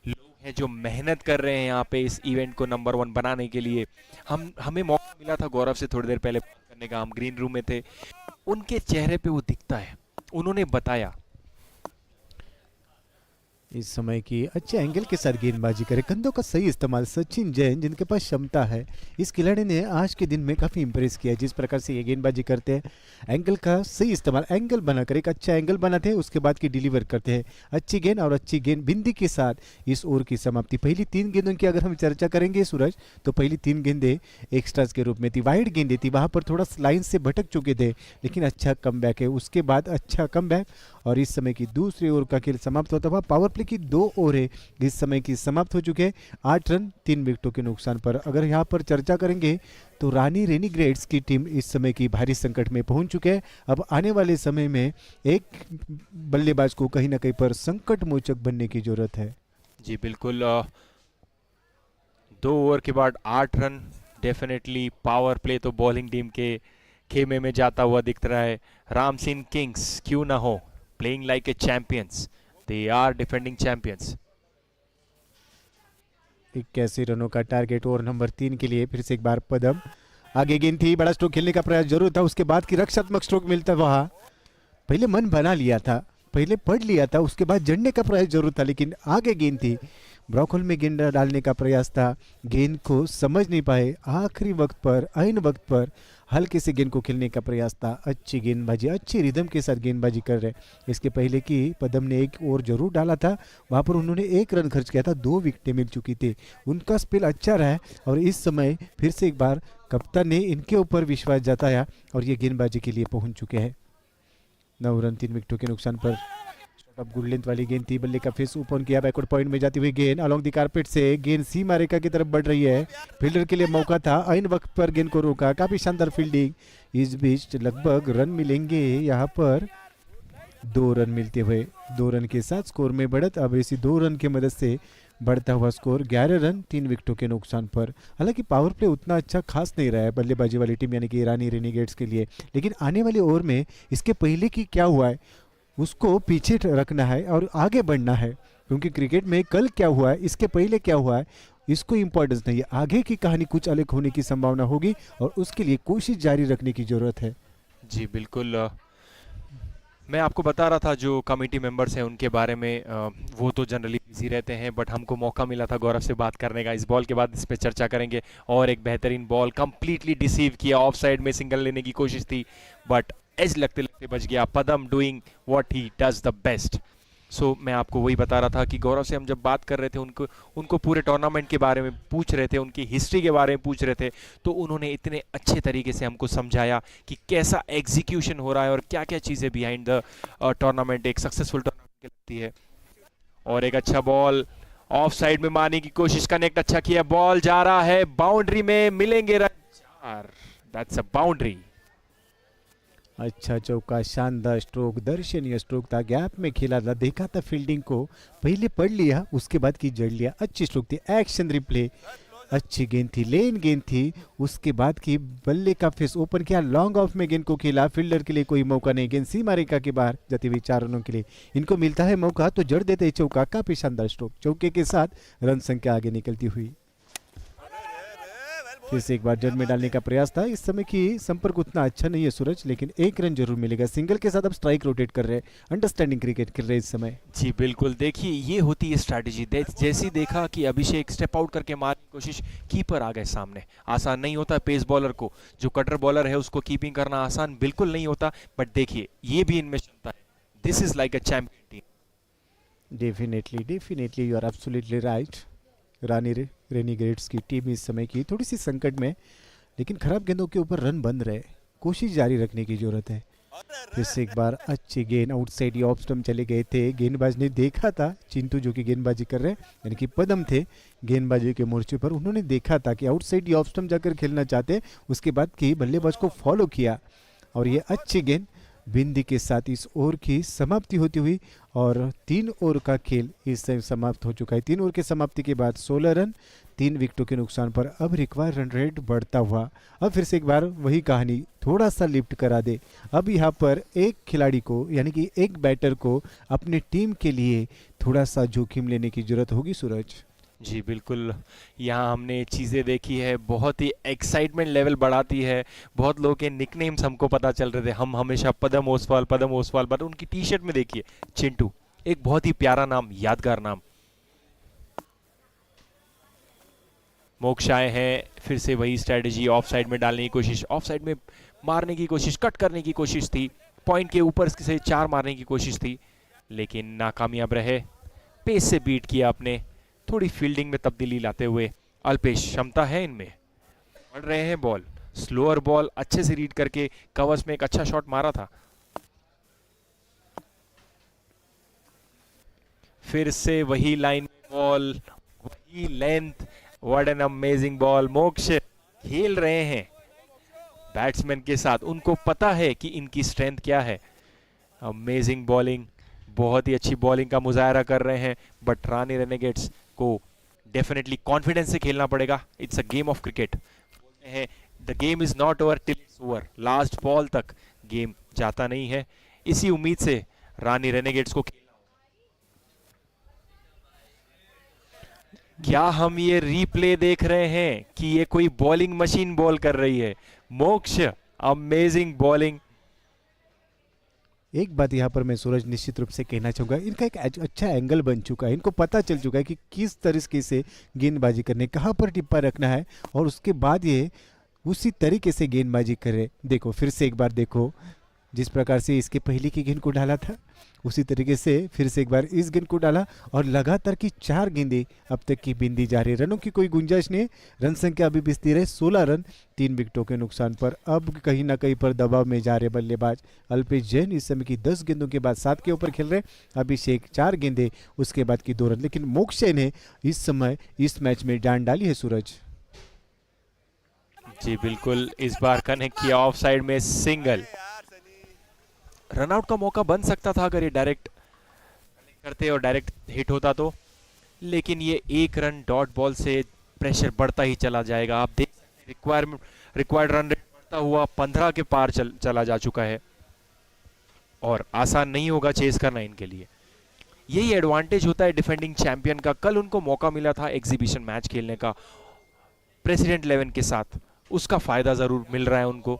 लोग हैं जो मेहनत कर रहे हैं यहाँ पे इस इवेंट को नंबर 1 बनाने के लिए, हमें मौका मिला था गौरव से थोड़ी देर पहले बात करने का। हम ग्रीन रूम में थे, उनके चेहरे पे वो दिखता है, उन्होंने बताया। इस समय की अच्छे एंगल के साथ गेंदबाजी करे, कंधों का सही इस्तेमाल। सचिन जैन जिनके पास क्षमता है, इस खिलाड़ी ने आज के दिन में काफ़ी इंप्रेस किया है। जिस प्रकार से ये गेंदबाजी करते हैं, एंगल का सही इस्तेमाल, एंगल बनाकर एक अच्छा एंगल बनाते हैं, उसके बाद की डिलीवर करते हैं अच्छी गेंद और अच्छी गेंद बिंदी के साथ इस ओवर की समाप्ति। पहली 3 गेंदों की अगर हम चर्चा करेंगे सूरज, तो पहली 3 गेंदें एक्स्ट्राज के रूप में थी, वाइड गेंदें थी, वहाँ पर थोड़ा लाइन से भटक चुके थे, लेकिन अच्छा कमबैक है। उसके बाद अच्छा कमबैक और इस समय की दूसरी ओवर का खेल समाप्त होता हुआ। पावर प्ले की 2 ओवरें इस समय की समाप्त हो चुके हैं, 8 रन 3 विकेटों के नुकसान पर। अगर यहाँ पर चर्चा करेंगे तो रानी रेनिग्रेड्स की टीम इस समय की भारी संकट में पहुंच चुके हैं। अब आने वाले समय में एक बल्लेबाज को कहीं ना कहीं पर संकट मोचक बनने की जरूरत है। जी बिल्कुल, 2 ओवर के बाद 8 रन, डेफिनेटली पावर प्ले तो बॉलिंग टीम के खेमे में जाता हुआ दिख रहा है। राम सिंह किंग्स क्यों ना हो, playing like a champions, they are defending champions. 81 रनों का टारगेट ओवर नंबर 3 के लिए। फिर से एक बार पदम, आगे गेंद थी, बड़ा स्ट्रोक खेलने का प्रयास जरूर था, उसके बाद की रक्षात्मक स्ट्रोक मिलता वहां। पहले मन बना लिया था, पहले पढ़ लिया था, उसके बाद जड़ने का प्रयास जरूर था, लेकिन आगे गेंद थी, ब्रॉकहोल में गेंद डालने का प्रयास था, गेंद को समझ नहीं पाए, आखिरी वक्त पर, ऐन वक्त पर हल्के से गेंद को खेलने का प्रयास था। अच्छी गेंदबाजी, अच्छी रिदम के साथ गेंदबाजी कर रहे। इसके पहले की पदम ने एक ओवर जरूर डाला था, वहाँ पर उन्होंने 1 रन खर्च किया था, 2 विकेटें मिल चुकी थी। उनका स्पेल अच्छा रहा है और इस समय फिर से एक बार कप्तान ने इनके ऊपर विश्वास जताया और ये गेंदबाजी के लिए पहुंच चुके हैं। 9 रन 3 विकेटों के नुकसान पर। अब गुड लेंथ वाली गेंद थी, बल्ले का फेस ओपन किया, बैकवर्ड पॉइंट में जाती हुई गेंद अलोंग द कारपेट से गेंद सीमा रेखा की तरफ बढ़ रही है। फील्डर के लिए मौका था, ऐन वक्त पर गेंद को रोका, काफी शानदार फील्डिंग। इस बीच लगभग रन मिलेंगे यहाँ पर 2 रन मिलते हुए, 2 रन के साथ स्कोर में बढ़त। अब इसी 2 रन की मदद से बढ़ता हुआ स्कोर 11 रन 3 विकेटों के नुकसान पर। हालांकि पावर प्ले उतना अच्छा खास नहीं रहा है बल्लेबाजी वाली टीम यानी कि रानी रेनिगेट्स के लिए, लेकिन आने वाले ओवर में इसके पहले की क्या हुआ है उसको पीछे रखना है और आगे बढ़ना है, क्योंकि क्रिकेट में कल क्या हुआ है, इसके पहले क्या हुआ है, इसको इम्पोर्टेंस नहीं है। आगे की कहानी कुछ अलग होने की संभावना होगी और उसके लिए कोशिश जारी रखने की जरूरत है। जी बिल्कुल, मैं आपको बता रहा था जो कमेटी मेंबर्स हैं उनके बारे में, वो तो जनरली बिजी रहते हैं, बट हमको मौका मिला था गौरव से बात करने का। इस बॉल के बाद इस पे चर्चा करेंगे। और एक बेहतरीन बॉल, कंप्लीटली डिसीव किया, ऑफ साइड में सिंगल लेने की कोशिश थी, बट एज लगते लगते बच गया। Padam doing what he does the best. सो मैं आपको वही बता रहा था कि गौरव से हम जब बात कर रहे थे, उनको पूरे टूर्नामेंट के बारे में पूछ रहे थे, उनकी हिस्ट्री के बारे में पूछ रहे थे, तो उन्होंने इतने अच्छे तरीके से हमको समझाया कि कैसा एग्जीक्यूशन हो रहा है और क्या क्या चीज़ें बिहाइंड द टूर्नामेंट, एक सक्सेसफुल टूर्नामेंट की लगती है। और एक अच्छा बॉल ऑफ साइड में मारने की कोशिश, कनेक्ट अच्छा किया, बॉल जा रहा है बाउंड्री में, मिलेंगे रन 4, दैट्स अ बाउंड्री। अच्छा चौका, शानदार स्ट्रोक, दर्शनीय स्ट्रोक था, गैप में खेला था, देखा था फील्डिंग को, पहले पढ़ लिया, उसके बाद की जड़ लिया। अच्छी स्ट्रोक थी, एक्शन रिप्ले, अच्छी गेंद थी, लेन गेंद थी, उसके बाद की बल्ले का फेस ओपन किया, लॉन्ग ऑफ में गेंद को खेला, फील्डर के लिए कोई मौका नहीं, गेंद सीमा रेखा के बाहर जाती हुई 4 रनों के लिए इनको मिलता है मौका, तो जड़ देते चौका। काफी शानदार स्ट्रोक, चौके के साथ रन संख्या आगे निकलती हुई। फिर से एक बार जड़ में डालने का प्रयास था। इस समय की संपर्क उतना अच्छा नहीं है सूरज, लेकिन 1 रन जरूर मिलेगा। सिंगल के साथ अब स्ट्राइक रोटेट कर रहे हैं, अंडरस्टैंडिंग क्रिकेट कर रहे हैं इस समय। जी बिल्कुल, देखिए ये होती है स्ट्रैटेजी। जैसी देखा कि अभिषेक स्टेप आउट करके मारने की कोशिश, कीपर आ गए सामने। आसान नहीं होता पेस बॉलर को, जो कटर बॉलर है उसको कीपिंग करना आसान बिल्कुल नहीं होता, बट देखिए ये भी इनमें क्षमता है। This is like a champion team. Definitely you are absolutely right. Rani renegades की टीम इस समय की थोड़ी सी संकट में, लेकिन खराब गेंदों के ऊपर रन बन रहे, कोशिश जारी रखने की जरूरत है। फिर से एक बार अच्छी गेंद, आउटसाइड ऑफ स्टंप चले गए थे, गेंदबाज ने देखा था, चिंटू जो कि गेंदबाजी कर रहे हैं यानी कि पदम थे गेंदबाजी के मोर्चे पर, उन्होंने देखा था कि आउटसाइड ऑफ स्टंप जाकर खेलना चाहते, उसके बाद की बल्लेबाज को फॉलो किया और ये अच्छी गेंद बिंदी के साथ इस ओवर की समाप्ति होती हुई और 3 ओवर का खेल इस समय समाप्त हो चुका है। 3 ओवर के समाप्ति के बाद 16 रन 3 विकेटों के नुकसान पर। अब रिक्वायर रन रेट बढ़ता हुआ, अब फिर से एक बार वही कहानी, थोड़ा सा लिफ्ट करा दे। अब यहाँ पर एक खिलाड़ी को यानी कि एक बैटर को अपने टीम के लिए थोड़ा सा जोखिम लेने की जरूरत होगी सूरज। जी बिल्कुल, यहाँ हमने चीज़ें देखी है, बहुत ही एक्साइटमेंट लेवल बढ़ाती है। बहुत लोगों के निकनेम्स हमको पता चल रहे थे, हम हमेशा पदम ओसवाल, बट उनकी टी शर्ट में देखिए चिंटू, एक बहुत ही प्यारा नाम, यादगार नाम। मोक्ष आए हैं, फिर से वही स्ट्रेटेजी, ऑफ साइड में डालने की कोशिश, ऑफ साइड में मारने की कोशिश, कट करने की कोशिश थी, पॉइंट के ऊपर से 4 मारने की कोशिश थी, लेकिन नाकामयाब रहे। पेस से बीट किया आपने, थोड़ी फील्डिंग में तब्दीली लाते हुए। अल्पेश, क्षमता है इनमें, बढ़ रहे हैं बॉल, स्लोअर बॉल अच्छे से रीड करके कवर्स में एक अच्छा शॉट मारा था। फिर से वही लाइन बॉल, वही length, what an amazing ball. मोक्ष खेल रहे हैं बैट्समैन के साथ, उनको पता है कि इनकी स्ट्रेंथ क्या है। अमेजिंग बॉलिंग, बहुत ही अच्छी बॉलिंग का मुजाहरा कर रहे हैं, बट रानी रेनेगेट्स को डेफिनेटली कॉन्फिडेंस से खेलना पड़ेगा। It's a game of cricket, बोलते हैं the game is not over till it's over, last ball तक गेम जाता नहीं है। इसी उम्मीद से रानी रेनेगेट्स को खेलना। क्या हम ये रीप्ले देख रहे हैं कि ये कोई बॉलिंग मशीन बॉल कर रही है? मोक्ष, अमेजिंग बॉलिंग। एक बात यहाँ पर मैं सूरज निश्चित रूप से कहना चाहूँगा, इनका एक अच्छा एंगल बन चुका है, इनको पता चल चुका है कि किस तरीके से गेंदबाजी करने, कहाँ पर टिप्पा रखना है, और उसके बाद ये उसी तरीके से गेंदबाजी करे। देखो फिर से एक बार देखो, जिस प्रकार से इसके पहले की गेंद को डाला था उसी तरीके से फिर से एक बार इस गेंद को डाला, और लगातार की 4 गेंदें अब तक की बिंदी जा रही है। रनों की कोई गुंजाइश नहीं, रन संख्या अभी भी स्थिर है, 16 रन 3 विकेटों के नुकसान पर। अब कहीं ना कहीं पर दबाव में जा रहे बल्लेबाज अल्पेश जैन। इस समय की 10 गेंदों के बाद 7 के ऊपर खेल रहे। अभिषेक 4 गेंदें, उसके बाद की 2 रन, लेकिन मोक्ष ने इस समय इस मैच में जान डाली है। सूरज जी बिल्कुल, इस बार कनेक्ट किया ऑफ साइड में, सिंगल। रनआउट का मौका बन सकता था अगर ये डायरेक्ट करते और डायरेक्ट हिट होता तो, लेकिन ये 1 रन डॉट बॉल से प्रेशर बढ़ता ही चला जाएगा। आप देख सकते हैं रिक्वायर्ड रन रेट बढ़ता हुआ 15 के पार चला जा चुका है, और आसान नहीं होगा चेस करना इनके लिए। यही एडवांटेज होता है डिफेंडिंग चैंपियन का। कल उनको मौका मिला था एग्जीबिशन मैच खेलने का प्रेसिडेंट 11 के साथ, उसका फायदा जरूर मिल रहा है उनको।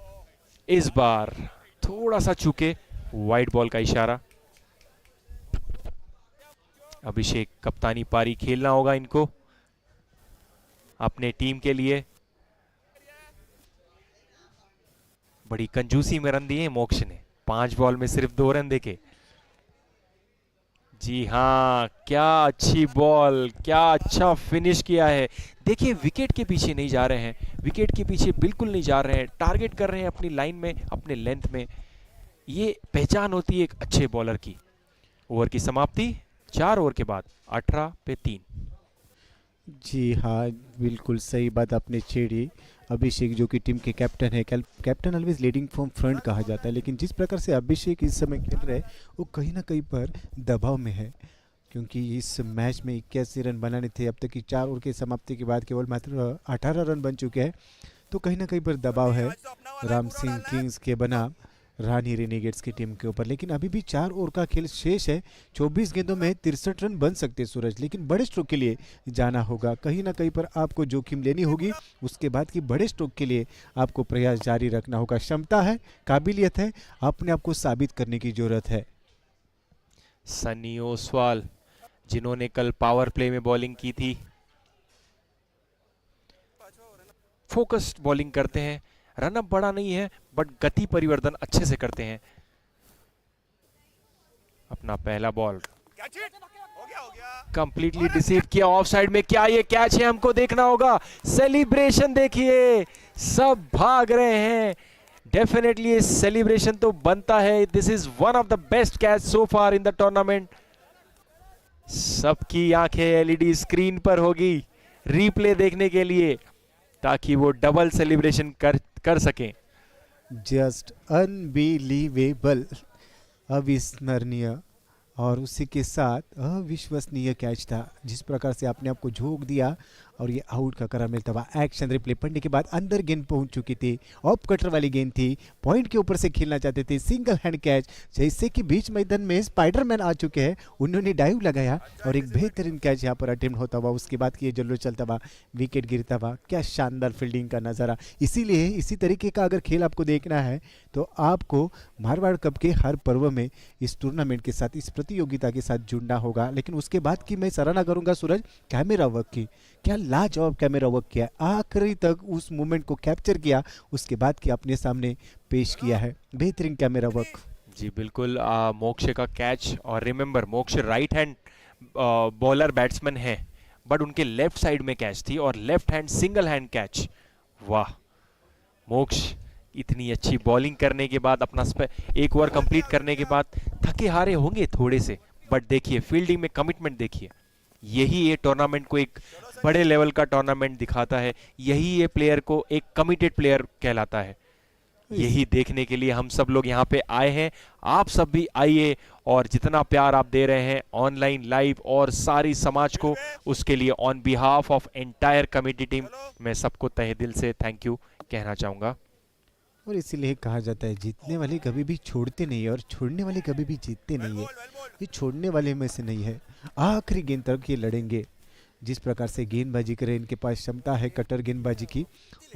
इस बार थोड़ा सा चूके, वाइड बॉल का इशारा। अभिषेक, कप्तानी पारी खेलना होगा इनको अपने टीम के लिए। बड़ी कंजूसी में रन दिए मोक्ष ने, 5 बॉल में सिर्फ 2 रन देके। जी हाँ, क्या अच्छी बॉल, क्या अच्छा फिनिश किया है। देखिए विकेट के पीछे नहीं जा रहे हैं, विकेट के पीछे बिल्कुल नहीं जा रहे हैं, टारगेट कर रहे हैं अपनी लाइन में, अपने लेंथ में। ये पहचान होती है एक अच्छे बॉलर की। ओवर की समाप्ति 4 ओवर के बाद 18 पे 3। जी हाँ, बिल्कुल सही बात आपने छेड़ी। अभिषेक जो कि टीम के कैप्टन है, captain always leading from front कहा जाता है, लेकिन जिस प्रकार से अभिषेक इस समय खेल रहे हैं वो कहीं ना कहीं पर दबाव में है, क्योंकि इस मैच में 81 रन बनाने थे। अब तक की 4 ओवर की समाप्ति के बाद केवल मात्र 18 रन बन चुके हैं, तो कहीं ना कहीं पर दबाव है राम सिंह किंग्स के बना रानी रेनेगेट्स की टीम के ऊपर। लेकिन अभी भी 4 ओवर का खेल शेष है, 24 गेंदों में 63 रन बन सकते हैं सूरज, लेकिन बड़े स्ट्रोक के लिए जाना होगा। कहीं ना कहीं पर आपको जोखिम लेनी होगी, उसके बाद की बड़े स्ट्रोक के लिए आपको प्रयास जारी रखना होगा। क्षमता है, काबिलियत है, अपने आप को साबित करने की जरूरत है। सनी ओसवाल, जिन्होंने कल पावर प्ले में बॉलिंग की थी, फोकस्ड बॉलिंग करते हैं। रनअप बड़ा नहीं है, बट गति परिवर्तन अच्छे से करते हैं। अपना पहला बॉल कंप्लीटली डिसीव किया ऑफ साइड में। क्या ये कैच है? हमको देखना होगा। सेलिब्रेशन देखिए, सब भाग रहे हैं। डेफिनेटली ये सेलिब्रेशन तो बनता है। This is one of the best catch so far in the tournament. सबकी आंखें एलईडी स्क्रीन पर होगी रीप्ले देखने के लिए, ताकि वो डबल सेलिब्रेशन कर सकें। जस्ट अनबिलीवेबल, अविस्मरणीय और उसी के साथ अविश्वसनीय कैच था। जिस प्रकार से आपने आपको झोंक दिया और ये आउट का करार मिलता हुआ। एक्शन रिप्ले पढ़ने के बाद अंदर गेंद पहुंच चुकी थी, ऑफ कटर वाली गेंद थी, पॉइंट के ऊपर से खेलना चाहते थे, सिंगल हैंड कैच। जैसे कि बीच मैदान में स्पाइडरमैन आ चुके हैं, उन्होंने डाइव लगाया और एक बेहतरीन कैच यहाँ पर अटेम्प्ट होता हुआ। उसके बाद की ये जल्लोर चलता हुआ, विकेट गिरता हुआ। क्या शानदार फील्डिंग का नज़ारा। इसीलिए इसी तरीके का अगर खेल आपको देखना है तो आपको मारवाड़ कप के हर पर्व में इस टूर्नामेंट के साथ, इस प्रतियोगिता के साथ जुड़ना होगा। लेकिन उसके बाद की मैं सराहना करूंगा सूरज कैमरा वर्क की, क्या लाजवाब कैमरा वर्क किया, आखिरी तक उस मोमेंट को कैप्चर किया, उसके बाद की अपने सामने पेश किया है, बेहतरीन कैमरा वर्क। जी बिल्कुल, मोक्ष का कैच। और रिमेंबर, मोक्ष राइट हैंड बॉलर बैट्समैन है, बट उनके लेफ्ट साइड में कैच थी और left hand single hand catch. वाह, मोक्ष इतनी अच्छी बॉलिंग करने के बाद, अपना एक ओवर कंप्लीट करने के बाद थके हारे होंगे थोड़े से, बट देखिए फील्डिंग में कमिटमेंट देखिए। यही ये टूर्नामेंट को एक बड़े लेवल का टूर्नामेंट दिखाता है, यही ये प्लेयर को एक कमिटेड प्लेयर कहलाता है। यही देखने के लिए हम सब लोग यहाँ पे आए हैं। आप सब भी आइए और जितना प्यार आप दे रहे हैं ऑनलाइन, लाइव और सारी समाज को, उसके लिए on behalf of entire committee team मैं सबको तहे दिल से थैंक यू कहना चाहूँगा। और इसीलिए कहा जाता है जीतने वाले कभी भी छोड़ते नहीं है और छोड़ने वाले कभी भी जीतते नहीं है। ये छोड़ने वाले में से नहीं है, आखिरी गेंद तक ये लड़ेंगे। जिस प्रकार से गेंदबाजी करें, इनके पास क्षमता है कटर गेंदबाजी की।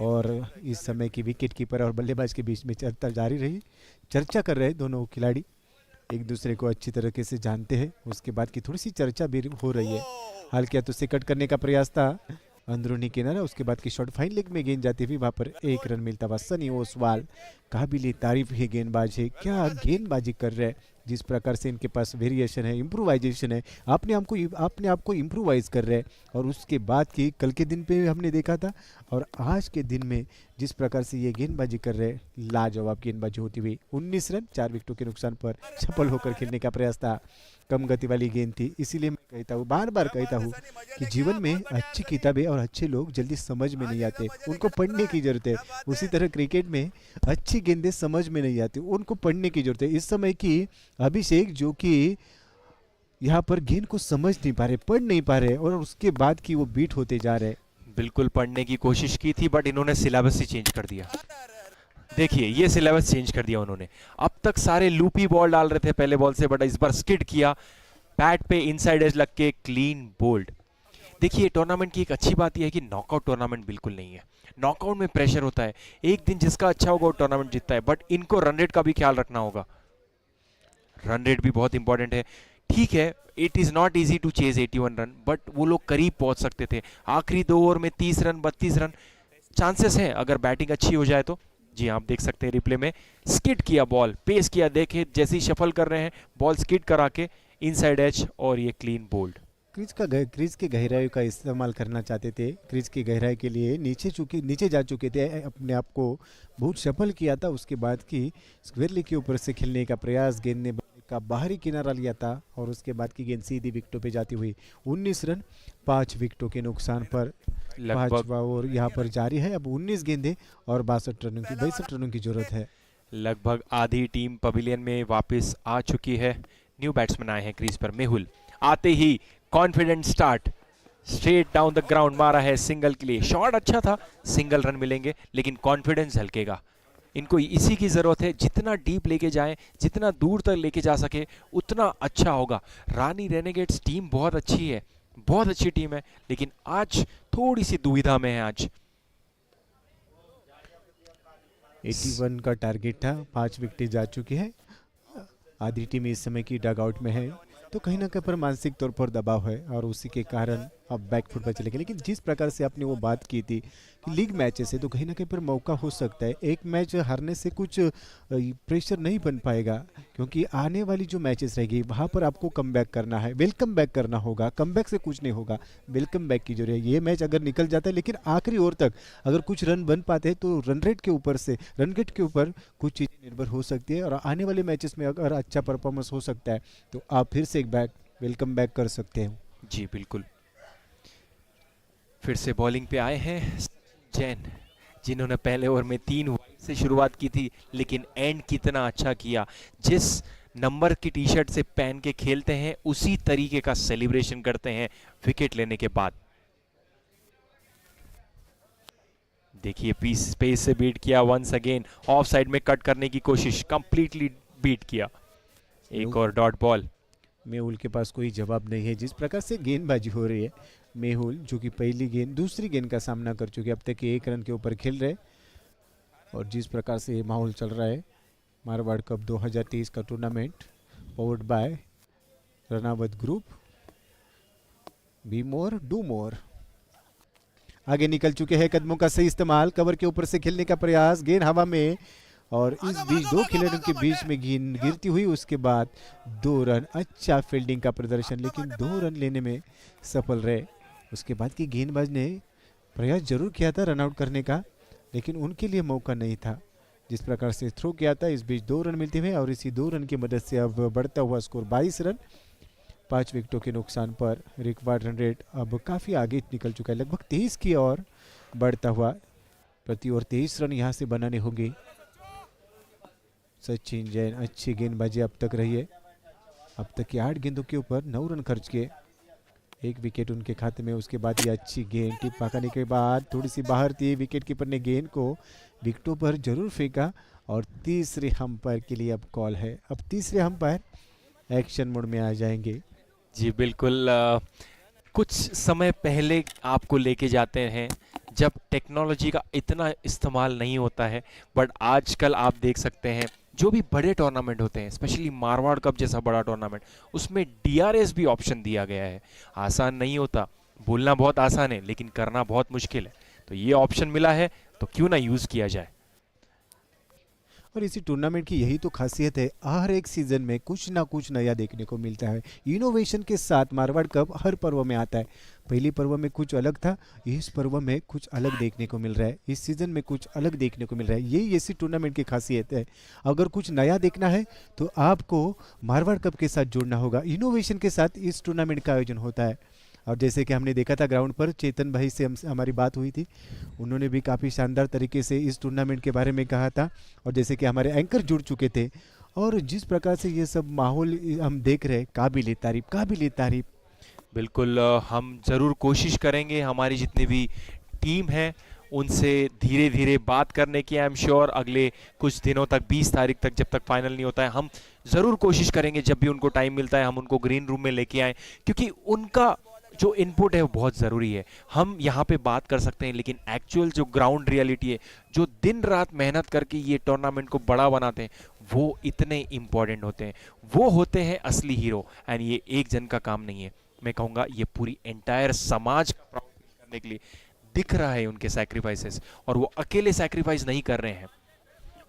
और इस समय की विकेट कीपर और बल्लेबाज के बीच में चर्चा जारी रही, चर्चा कर रहे दोनों खिलाड़ी, एक दूसरे को अच्छी तरीके से जानते हैं। उसके बाद की थोड़ी सी चर्चा भी हो रही है। हाल किया तो कट करने का प्रयास था अंदरूनी किनारा, उसके बाद की शॉट फाइन लेग में गेंद जाती हुई, वहाँ पर एक रन मिलता हुआ। सनी ओसवाल काबिले तारीफ है गेंदबाज है, क्या गेंदबाजी कर रहे हैं। जिस प्रकार से इनके पास वेरिएशन है, इम्प्रोवाइजेशन है, अपने आप को इम्प्रोवाइज कर रहे हैं। और उसके बाद की कल के दिन पे हमने देखा था और आज के दिन में जिस प्रकार से ये गेंदबाजी कर रहे हैं, लाजवाब गेंदबाजी होती हुई। 19 रन 4 विकेटों के नुकसान पर सफल होकर खेलने का प्रयास था। कम गति वाली गेंद थी, इसीलिए मैं कहता हूँ, बार बार कहता हूँ कि जीवन में अच्छी किताबें और अच्छे लोग जल्दी समझ में नहीं आते, उनको पढ़ने की जरूरत है। उसी तरह क्रिकेट में अच्छी गेंदें समझ में नहीं आती, उनको पढ़ने की जरूरत है। इस समय की अभिषेक जो कि यहाँ पर गेंद को समझ नहीं पा रहे, पढ़ नहीं पा रहे, और उसके बाद की वो बीट होते जा रहे। बिल्कुल पढ़ने की कोशिश की थी, बट इन्होंने सिलेबस ही चेंज कर दिया। देखिए ये सिलेबस चेंज कर दिया उन्होंने। अब तक सारे लूपी बॉल डाल रहे थे पहले बॉल से, बट इस बार स्किड किया, बैट पे इनसाइड एज लग के क्लीन बोल्ड। देखिए टूर्नामेंट की एक अच्छी बात यह है कि नॉकआउट टूर्नामेंट बिल्कुल नहीं है। नॉकआउट में प्रेशर होता है, एक दिन जिसका अच्छा होगा वो टूर्नामेंट जीतता है, बट इनको रन रेट का भी ख्याल रखना होगा। रन रेट भी बहुत इंपॉर्टेंट है। ठीक है, it is not easy to chase 81 run, but वो लोग करीब पहुंच सकते थे। आखिरी 2 ओवर में 30 रन 32 रन चांसेस है अगर बैटिंग अच्छी हो जाए तो। जी आप देख सकते हैं रिप्ले में, स्किड किया बॉल, पेस किया, देखे जैसे ही शफल कर रहे हैं बॉल स्किड करा के इनसाइड एज, और ये क्लीन बोल्ड। क्रीज की गहराई का इस्तेमाल करना चाहते थे, क्रीज की गहराई के लिए नीचे जा चुके थे, अपने आप को बहुत सफल किया था। उसके बाद की स्क्वेयरली के ऊपर से खेलने का प्रयास, गेंद ने का बाहरी किनारा लिया था और उसके बाद की गेंद सीधी विकेटों पे जाती हुई। 19 रन 5 विकेटों के नुकसान पर पांचवा ओवर यहाँ पर जारी है। अब 19 गेंदें और 62 रनों की जरूरत है। लगभग आधी टीम पवेलियन में वापस आ चुकी है। न्यू बैट्समैन आए हैं क्रीज पर। मेहुल आते ही confident start, straight down the ground मारा है सिंगल के लिए। शॉट अच्छा था, सिंगल रन मिलेंगे, लेकिन कॉन्फिडेंस झलकेगा। इनको इसी की जरूरत है, जितना डीप लेके जाएं, जितना दूर तक लेके जा सके उतना अच्छा होगा। रानी रेनेगेट्स टीम बहुत अच्छी है, बहुत अच्छी टीम है, लेकिन आज थोड़ी सी दुविधा में है। आज 81 का टारगेट था, 5 विकेटें जा चुकी है। आधी टीम इस समय की डगआउट में है, तो कहीं ना कहीं पर मानसिक तौर पर दबाव है और उसी के कारण अब बैकफुट पर चले गए। लेकिन जिस प्रकार से आपने वो बात की थी कि लीग मैचेस है, तो कहीं ना कहीं पर मौका हो सकता है। एक मैच हारने से कुछ प्रेशर नहीं बन पाएगा, क्योंकि आने वाली जो मैचेस रहेगी वहाँ पर आपको कमबैक करना है, वेलकम बैक करना होगा। कमबैक से कुछ नहीं होगा, वेलकम बैक की जरूरत है। ये मैच अगर निकल जाता है, लेकिन आखिरी ओवर तक अगर कुछ रन बन पाते हैं तो रन रेट के ऊपर कुछ चीज़ें निर्भर हो सकती है। और आने वाले मैचेस में अगर अच्छा परफॉर्मेंस हो सकता है तो आप फिर से एक वेलकम बैक कर सकते हैं। जी बिल्कुल। फिर से बॉलिंग पे आए हैं जैन, जिन्होंने पहले ओवर में 3 वाइड से शुरुआत की थी, लेकिन एंड कितना अच्छा किया। जिस नंबर की टी शर्ट से पहन के खेलते हैं उसी तरीके का सेलिब्रेशन करते हैं विकेट लेने के बाद। देखिए स्पेस से बीट किया, वंस अगेन ऑफ साइड में कट करने की कोशिश, कंप्लीटली बीट किया। एक और डॉट बॉल। मेहुल के पास कोई जवाब नहीं है। जिस प्रकार से गेंदबाजी हो रही है, मेहुल जो कि दूसरी गेंद का सामना कर चुके, अब तक 1 रन के ऊपर खेल रहे, और जिस प्रकार से ये माहौल चल रहा है, मारवाड़ कप 2023 का tournament powered by Ranaut group, be more do मोर। आगे निकल चुके हैं, कदमों का सही इस्तेमाल, कवर के ऊपर से खेलने का प्रयास, गेंद हवा में और इस बीच दो खिलाड़ियों के बीच में गेंद गिरती हुई, उसके बाद 2 रन। अच्छा फील्डिंग का प्रदर्शन, लेकिन 2 रन लेने में सफल रहे। उसके बाद की गेंदबाज ने प्रयास जरूर किया था रन आउट करने का, लेकिन उनके लिए मौका नहीं था। जिस प्रकार से थ्रो किया था, इस बीच 2 रन मिलते हुए और इसी 2 रन की मदद से अब बढ़ता हुआ स्कोर 22 रन। 5 विकेटों के नुकसान पर रिक्वायर्ड रन रेट अब काफ़ी आगे निकल चुका है, लगभग 23 की ओर बढ़ता हुआ। प्रति ओवर 23 रन यहाँ से बनाने होंगे। सचिन जैन अच्छी गेंदबाजी अब तक रही है। अब तक की 8 गेंदों के ऊपर 9 रन खर्च किए, 1 विकेट उनके खाते में। उसके बाद ये अच्छी गेंद टिप पकड़ने के बाद थोड़ी सी बाहर थी, विकेट कीपर ने गेंद को विकेटों पर जरूर फेंका और तीसरे अंपायर के लिए अब कॉल है। अब तीसरे अंपायर एक्शन मोड में आ जाएंगे। जी बिल्कुल, कुछ समय पहले आपको लेके जाते हैं जब टेक्नोलॉजी का इतना इस्तेमाल नहीं होता है, बट आजकल आप देख सकते हैं जो भी बड़े टूर्नामेंट होते हैं, स्पेशली मारवाड़ कप जैसा बड़ा टूर्नामेंट, उसमें DRS भी ऑप्शन दिया गया है। आसान नहीं होता, बोलना बहुत आसान है लेकिन करना बहुत मुश्किल है। तो ये ऑप्शन मिला है तो क्यों ना यूज़ किया जाए। और इसी टूर्नामेंट की यही तो खासियत है, हर एक सीजन में कुछ ना कुछ नया देखने को मिलता है। इनोवेशन के साथ मारवाड़ कप हर पर्व में आता है। पहली पर्व में कुछ अलग था, इस पर्व में कुछ अलग देखने को मिल रहा है, इस सीजन में कुछ अलग देखने को मिल रहा है। यही इसी टूर्नामेंट की खासियत है। अगर कुछ नया देखना है तो आपको मारवाड़ कप के साथ जुड़ना होगा। इनोवेशन के साथ इस टूर्नामेंट का आयोजन होता है। और जैसे कि हमने देखा था ग्राउंड पर, चेतन भाई से हमारी बात हुई थी, उन्होंने भी काफ़ी शानदार तरीके से इस टूर्नामेंट के बारे में कहा था। और जैसे कि हमारे एंकर जुड़ चुके थे, और जिस प्रकार से ये सब माहौल हम देख रहे हैं, काबिल तारीफ। बिल्कुल, हम ज़रूर कोशिश करेंगे हमारी जितनी भी टीम है उनसे धीरे धीरे बात करने की। आई एम श्योर अगले कुछ दिनों तक, 20 तारीख तक जब तक फाइनल नहीं होता है, हम ज़रूर कोशिश करेंगे जब भी उनको टाइम मिलता है हम उनको ग्रीन रूम में लेके आएँ, क्योंकि उनका जो इनपुट है वो बहुत ज़रूरी है। हम यहाँ पे बात कर सकते हैं लेकिन एक्चुअल जो ग्राउंड रियलिटी है, जो दिन रात मेहनत करके ये टूर्नामेंट को बड़ा बनाते हैं, वो इतने इम्पॉर्टेंट होते हैं। वो होते हैं असली हीरो। एंड ये एक जन का काम नहीं है, मैं कहूँगा ये पूरी एंटायर समाज का प्राउड करने के लिए दिख रहा है उनके सैक्रिफाइसेस। और वो अकेले सैक्रिफाइस नहीं कर रहे हैं,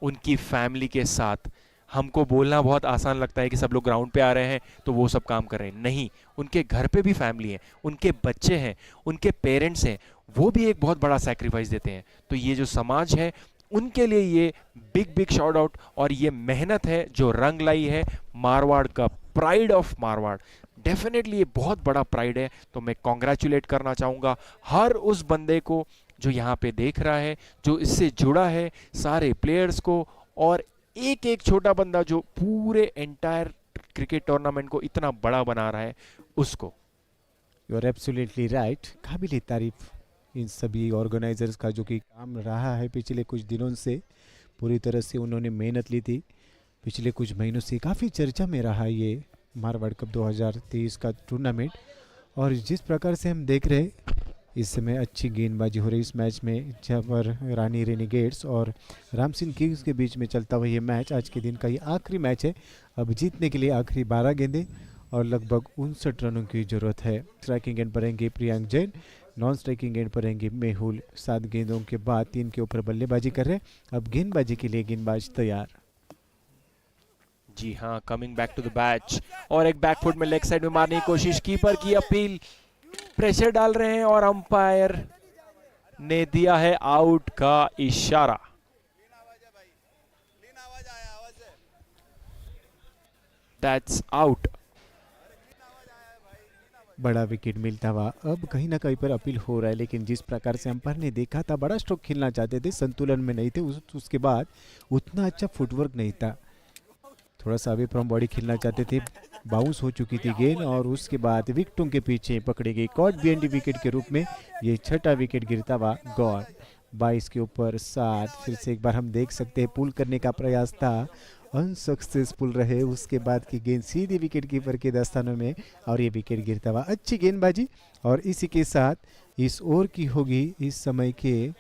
उनकी फैमिली के साथ। हमको बोलना बहुत आसान लगता है कि सब लोग ग्राउंड पे आ रहे हैं तो वो सब काम कर रहे हैं, नहीं, उनके घर पे भी फैमिली है, उनके बच्चे हैं, उनके पेरेंट्स हैं, वो भी एक बहुत बड़ा सैक्रिफाइस देते हैं। तो ये जो समाज है उनके लिए ये बिग शाउट आउट। और ये मेहनत है जो रंग लाई है मारवाड़ का, प्राइड ऑफ मारवाड़। डेफिनेटली ये बहुत बड़ा प्राइड है। तो मैं कॉन्ग्रेचुलेट करना चाहूँगा हर उस बंदे को जो यहाँ पे देख रहा है, जो इससे जुड़ा है, सारे प्लेयर्स को, और एक एक छोटा बंदा जो पूरे एंटायर क्रिकेट टूर्नामेंट को इतना बड़ा बना रहा है उसको। You are absolutely right. काबिल तारीफ इन सभी ऑर्गेनाइजर्स का जो कि काम रहा है पिछले कुछ दिनों से। पूरी तरह से उन्होंने मेहनत ली थी। पिछले कुछ महीनों से काफ़ी चर्चा में रहा ये मारवाड़ कप 2023 का टूर्नामेंट। और जिस प्रकार से हम देख रहे इस समय अच्छी गेंदबाजी हो रही इस मैच में, जहाँ पर रानी रेनिगेट्स और रामसिंह किंग्स के बीच में चलता हुआ ये मैच आज के दिन का ये आखिरी मैच है। अब जीतने के लिए आखिरी 12 गेंदें और लगभग 59 रनों की ज़रूरत है। स्ट्राइकिंग एंड पर रहेंगे Priyank Jain, non striking and पर रहेंगे मेहुल। 7 गेंदों के बाद 3 के ऊपर बल्लेबाजी कर रहे हैं। अब गेंदबाजी के लिए गेंदबाज तैयार। जी हाँ, coming back to the batch, और एक बैकफुट में लेग साइड में मारने की कोशिश, कीपर की अपील, प्रेशर डाल रहे हैं और अंपायर ने दिया है आउट का इशारा। That's out. बड़ा विकेट मिलता हुआ अब कहीं ना कहीं पर अपील हो रहा है, लेकिन जिस प्रकार से अंपायर ने देखा था बड़ा स्ट्रोक खेलना चाहते थे, संतुलन में नहीं थे। उसके बाद उतना अच्छा फुटवर्क नहीं था, थोड़ा सा अवे फ्रॉम बॉडी खेलना चाहते थे। बाउंस हो चुकी थी गेंद और उसके बाद विकेटों के पीछे पकड़ी गई। कॉट बीएनडी विकेट के रूप में ये 6ठा विकेट गिरता हुआ गॉड। 22 के ऊपर 7। फिर से एक बार हम देख सकते हैं पुल करने का प्रयास था, अनसक्सेसफुल रहे। उसके बाद की गेंद सीधी विकेट कीपर के दस्तानों में और ये विकेट गिरता हुआ। अच्छी गेंदबाजी। और इसी के साथ इस ओवर की होगी इस समय के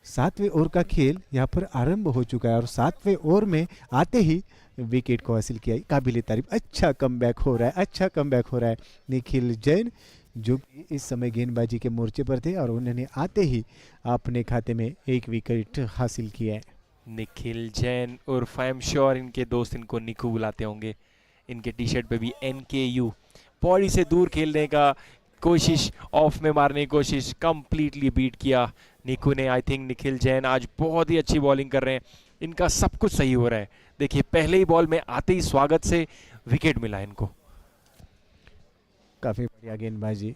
7वें ओवर का खेल यहाँ पर आरंभ हो चुका है। और 7वें ओवर में आते ही विकेट को हासिल किया। काबिल तारीफ, अच्छा कमबैक हो रहा है, अच्छा कमबैक हो रहा है। निखिल जैन जो कि इस समय गेंदबाजी के मोर्चे पर थे और उन्होंने आते ही अपने खाते में एक विकेट हासिल किया है। निखिल जैन उर्फ आई एम श्योर इनके दोस्त इनको निकू बुलाते होंगे। इनके टी शर्ट पे भी NKU। बॉडी से दूर खेलने का कोशिश, ऑफ में मारने की कोशिश, कंप्लीटली बीट किया निकू ने। आई थिंक निखिल जैन आज बहुत ही अच्छी बॉलिंग कर रहे हैं, इनका सब कुछ सही हो रहा है। देखिए पहले ही बॉल में आते ही स्वागत से विकेट मिला इनको। काफ़ी बढ़िया गेंदबाजी,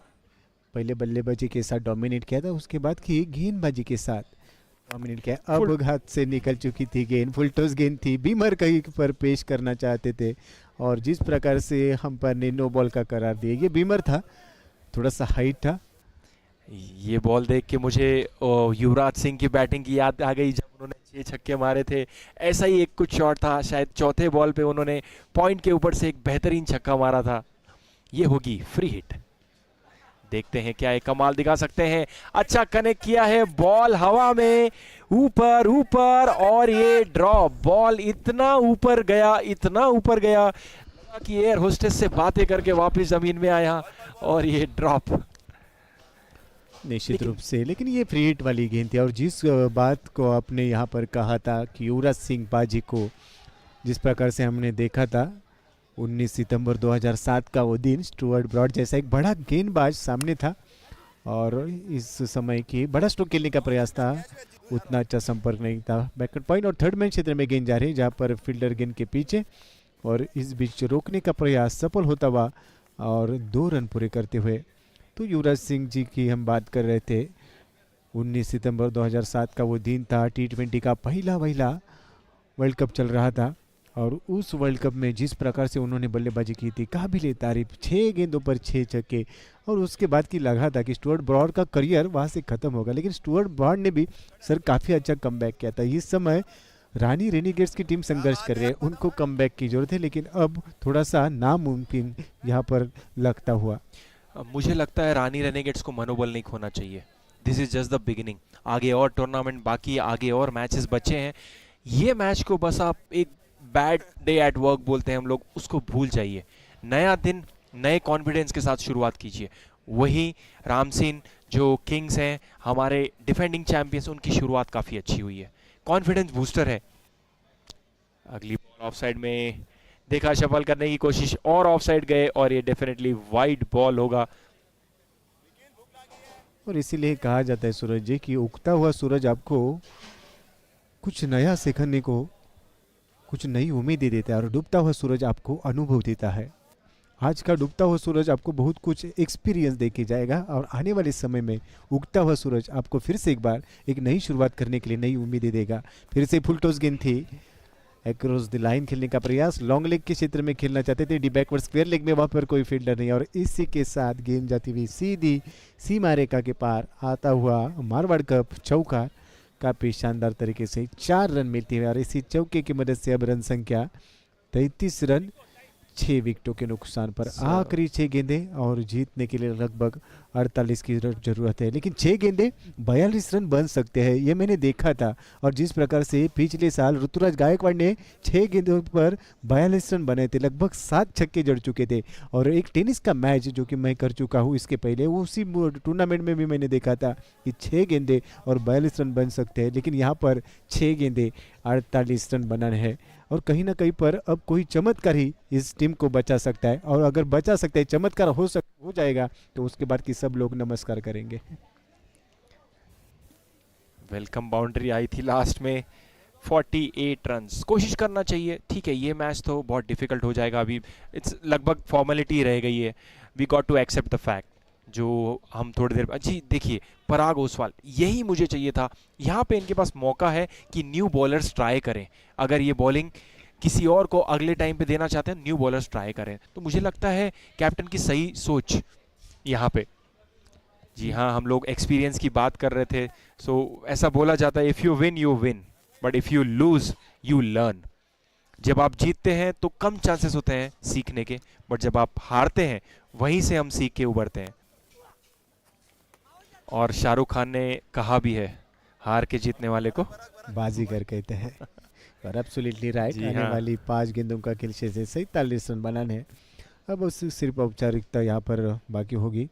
पहले बल्लेबाजी के साथ डोमिनेट किया था, उसके बाद की गेंदबाजी के साथ डोमिनेट किया। अब हाथ से निकल चुकी थी गेंद, फुल टॉस गेंद थी, बीमर कहीं पर पेश करना चाहते थे और जिस प्रकार से अंपायर ने नो बॉल का करार दिया, ये बीमर था, थोड़ा सा हाइट था। ये बॉल देख के मुझे युवराज सिंह की बैटिंग की याद आ गई जब उन्होंने 6 छक्के मारे थे। ऐसा ही एक कुछ शॉट था, शायद चौथे बॉल पे उन्होंने पॉइंट के ऊपर से एक बेहतरीन छक्का मारा था। ये होगी फ्री हिट। देखते हैं क्या ये कमाल दिखा सकते हैं। अच्छा कनेक्ट किया है, बॉल हवा में ऊपर ऊपर और ये ड्रॉप। बॉल इतना ऊपर गया, इतना ऊपर गया कि एयर होस्टेस से बातें करके वापस जमीन में आया और ये ड्रॉप। निश्चित रूप से, लेकिन ये फ्री हिट वाली गेंद थी और जिस बात को आपने यहाँ पर कहा था कि युवराज सिंह बाजी को जिस प्रकार से हमने देखा था 19 सितंबर 2007 का वो दिन, स्टुअर्ट ब्रॉड जैसा एक बड़ा गेंदबाज सामने था और इस समय की बड़ा स्ट्रोक खेलने का प्रयास था, उतना अच्छा संपर्क नहीं था। बैकवर्ड पॉइंट और थर्ड मैन क्षेत्र में गेंद जा रही है जहाँ पर फील्डर गेंद के पीछे, और इस बीच रोकने का प्रयास सफल होता हुआ और 2 रन पूरे करते हुए। तो युवराज सिंह जी की हम बात कर रहे थे, 19 सितंबर 2007 का वो दिन था, T20 का पहला वर्ल्ड कप चल रहा था और उस वर्ल्ड कप में जिस प्रकार से उन्होंने बल्लेबाजी की थी, काबिल तारीफ, 6 गेंदों पर 6 छक्के। और उसके बाद की लगा था कि स्टुअर्ट ब्रॉड का करियर वहाँ से ख़त्म होगा, लेकिन स्टुअर्ट ब्रॉड ने भी सर काफ़ी अच्छा कमबैक किया था। इस समय रानी रेनिगेट्स की टीम संघर्ष कर रहे हैं, उनको कमबैक की जरूरत है, लेकिन अब थोड़ा सा नामुमकिन यहाँ पर लगता हुआ। मुझे लगता है रानी रेनेगेट्स को मनोबल नहीं खोना चाहिए। This is just the beginning. आगे और टूर्नामेंट बाकी, आगे और मैचेस बचे हैं। ये मैच को बस आप एक बैड डे एट वर्क बोलते हैं हम लोग, उसको भूल जाइए। नया दिन नए कॉन्फिडेंस के साथ शुरुआत कीजिए। वही रामसिन जो किंग्स हैं, हमारे डिफेंडिंग चैंपियंस, उनकी शुरुआत काफ़ी अच्छी हुई है, कॉन्फिडेंस बूस्टर है। अगली बॉल ऑफ साइड में देखा, शफल करने की कोशिश और ऑफ साइड गए और ये डेफिनेटली वाइड बॉल होगा। और इसीलिए कहा जाता है सूरज जी कि उगता हुआ सूरज आपको कुछ नया सीखने को, कुछ नई उम्मीदें देता है और डूबता हुआ सूरज आपको अनुभव देता है। आज का डूबता हुआ सूरज आपको बहुत कुछ एक्सपीरियंस दे के जाएगा और आने वाले समय में उगता हुआ सूरज आपको फिर से एक बार एक नई शुरुआत करने के लिए नई उम्मीदें देगा। फिर से फुल टॉस गेंद थी, अक्रॉस द लाइन खेलने का प्रयास, लॉन्ग लेग के क्षेत्र में खेलना चाहते थे, डी बैकवर्ड स्क्वायर लेग में, वहाँ पर कोई फील्डर नहीं और इसी के साथ गेंद जाती हुई सीधी सीमा रेखा के पार आता हुआ मारवाड़ कप चौका। काफ़ी शानदार तरीके से 4 रन मिलती है और इसी चौके की मदद से अब रन संख्या 33 रन 6 विकेटों के नुकसान पर। आखिरी 6 गेंदें और जीतने के लिए लगभग 48 की जरूरत है, लेकिन 6 गेंदें 42 रन बन सकते हैं, ये मैंने देखा था। और जिस प्रकार से पिछले साल ऋतुराज गायकवाड़ ने 6 गेंदों पर 42 रन बनाए थे, लगभग 7 छक्के जड़ चुके थे। और एक टेनिस का मैच जो कि मैं कर चुका हूँ इसके पहले, उसी टूर्नामेंट में भी मैंने देखा था कि 6 गेंदें और 42 रन बन सकते हैं, लेकिन यहाँ पर 6 गेंदें 48 रन बनाने हैं। और कहीं ना कहीं पर अब कोई चमत्कार ही इस टीम को बचा सकता है, और अगर बचा सकता है, चमत्कार हो जाएगा, तो उसके बाद की सब लोग नमस्कार करेंगे। वेलकम बाउंड्री आई थी लास्ट में, 48 रन्स कोशिश करना चाहिए। ठीक है, ये मैच तो बहुत डिफिकल्ट हो जाएगा, अभी इट्स लगभग फॉर्मेलिटी रह गई है। We got to accept the fact जो हम थोड़ी देर जी देखिए, पराग ओसवाल, यही मुझे चाहिए था। यहाँ पे इनके पास मौका है कि न्यू बॉलर्स ट्राई करें। अगर ये बॉलिंग किसी और को अगले टाइम पे देना चाहते हैं, न्यू बॉलर्स ट्राई करें। तो मुझे लगता है कैप्टन की सही सोच यहाँ पे। जी हाँ, हम लोग एक्सपीरियंस की बात कर रहे थे। सो ऐसा बोला जाता है, if you win you win, but if you lose you learn. जब आप जीतते हैं तो कम चांसेस होते हैं सीखने के, बट जब आप हारते हैं वहीं से हम सीख के उभरते हैं। और शाहरुख खान ने कहा भी है, हार के जीतने वाले को बाजीगर कहते हैं। पर एब्सोल्युटली राइट, जी आने हाँ। वाली 5 गेंदों का खेल शेष है 47 रन बनाने हैं। अब उस सिर्फ औपचारिकता यहाँ पर बाकी होगी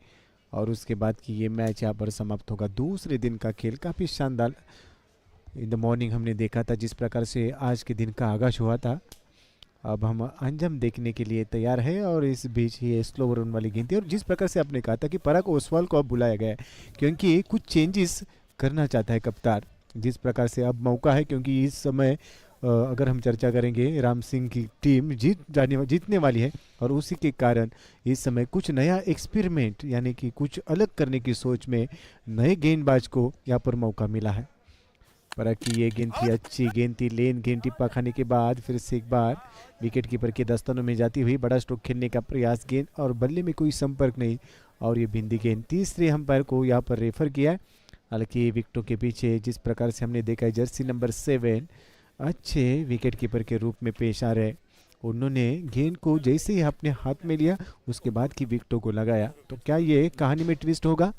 और उसके बाद की ये मैच यहाँ पर समाप्त होगा। दूसरे दिन का खेल काफ़ी शानदार इन द मॉर्निंग हमने देखा था, जिस प्रकार से आज के दिन का आगाज हुआ था। अब हम अंजाम देखने के लिए तैयार है और इस बीच ये स्लो रन वाली गेंद थी और जिस प्रकार से आपने कहा था कि पराग ओसवाल को अब बुलाया गया है क्योंकि कुछ चेंजेस करना चाहता है कप्तान। जिस प्रकार से अब मौका है क्योंकि इस समय अगर हम चर्चा करेंगे राम सिंह की टीम जीतने वाली है और उसी के कारण इस समय कुछ नया एक्सपेरिमेंट यानी कि कुछ अलग करने की सोच में नए गेंदबाज को यहाँ पर मौका मिला है। पर कि ये गेंद थी, अच्छी गेंद थी, लेन गेंद टिप्पा खाने के बाद फिर से एक बार विकेट कीपर के दस्तों में जाती हुई बड़ा स्ट्रोक खेलने का प्रयास, गेंद और बल्ले में कोई संपर्क नहीं और ये बिंदी गेंद तीसरे अंपायर को यहाँ पर रेफर किया है। हालांकि विकेटों के पीछे जिस प्रकार से हमने देखा है जर्सी नंबर 7 अच्छे विकेट कीपर के रूप में पेश आ रहे, उन्होंने गेंद को जैसे ही अपने हाथ में लिया उसके बाद की विकेटों को लगाया। तो क्या ये कहानी में ट्विस्ट होगा?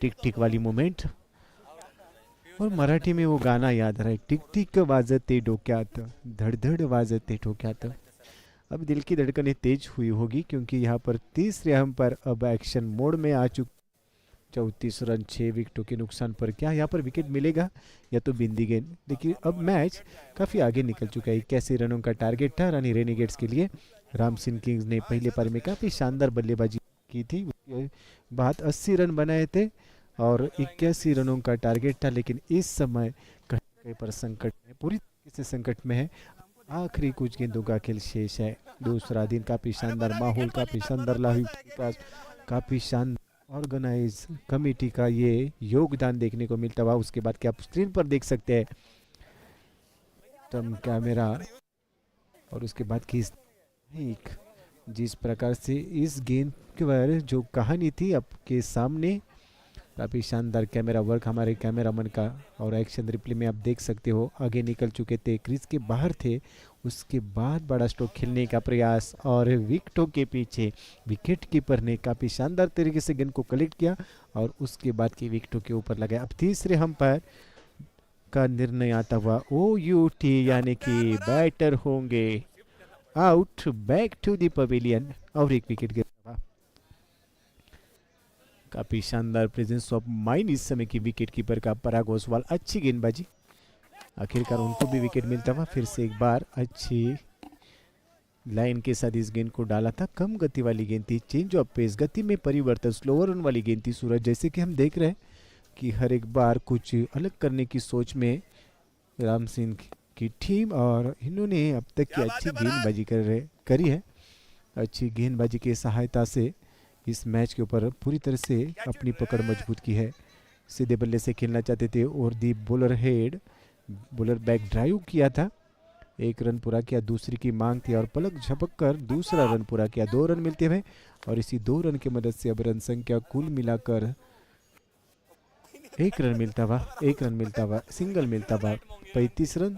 टिक टिक वाली मोमेंट और मराठी में वो गाना याद रहा है, टिक टिक वाजते डोक्यात धड़धड़ वाजते ठोक्यात। अब दिल की धड़कनें तेज हुई होगी क्योंकि यहाँ पर तीसरे अंपायर अब एक्शन मोड में आ चुके। 34 रन 6 विकेटों के नुकसान पर क्या यहाँ पर विकेट मिलेगा या तो बिंदी गेंद? देखिए अब मैच काफ़ी आगे निकल चुका है। 81 रनों का टारगेट था रानी रेनेगेट्स के लिए। राम सिंह किंग्स ने पहले पारी में काफ़ी शानदार बल्लेबाजी की थी, उसके बाद 80 रन बनाए थे और 81 रनों का टारगेट था, लेकिन इस समय कहीं पर संकट में, पूरी तरीके से संकट में है। आखिरी कुछ गेंदों का खेल शेष है। दूसरा दिन काफ़ी शानदार माहौल, काफ़ी शानदार लाइव, काफ़ी शानदार ऑर्गेनाइज कमेटी का ये योगदान देखने को मिलता हुआ। उसके बाद क्या आप स्क्रीन पर देख सकते हैं टर्म कैमरा और उसके बाद की एक जिस प्रकार से इस गेंद के बारे जो कहानी थी आपके सामने, काफ़ी शानदार कैमरा वर्क हमारे कैमरामैन का और एक्शन रिप्ले में आप देख सकते हो। आगे निकल चुके थे, क्रीज के बाहर थे, उसके बाद बड़ा स्ट्रोक खेलने का प्रयास और विकेटों के पीछे विकेट कीपर ने काफ़ी शानदार तरीके से गेंद को कलेक्ट किया और उसके बाद की विकेटों के ऊपर लगाया। अब तीसरे अंपायर का निर्णय आता हुआ OUT यानी कि बैटर होंगे out, back to the pavilion और एक विकेट गिरा। काफ़ी शानदार प्रेजेंस ऑफ माइंड इस समय की विकेट कीपर का पराग ओसवाल, अच्छी गेंदबाजी, आखिरकार उनको भी विकेट मिलता हुआ। फिर से एक बार अच्छी लाइन के साथ इस गेंद को डाला था। कम गति वाली गेंद थी, चेंज ऑफ पेस, गति में परिवर्तन, स्लोअर रन वाली गेंद थी सूरज। जैसे कि हम देख रहे हैं कि हर एक बार कुछ अलग करने की सोच में राम सिंह की टीम और इन्होंने अब तक की अच्छी गेंदबाजी करी है। अच्छी गेंदबाजी की सहायता से इस मैच के ऊपर पूरी तरह से अपनी पकड़ मजबूत की है। सीधे बल्ले से खेलना चाहते थे और दी बॉलर बैक ड्राइव किया था, 1 रन पूरा किया, दूसरी की मांग थी और पलक झपक कर दूसरा रन पूरा किया, 2 रन मिलते हुए और इसी 2 रन की मदद से अब रन संख्या कुल मिलाकर 1 रन मिलता हुआ सिंगल मिलता हुआ 35 रन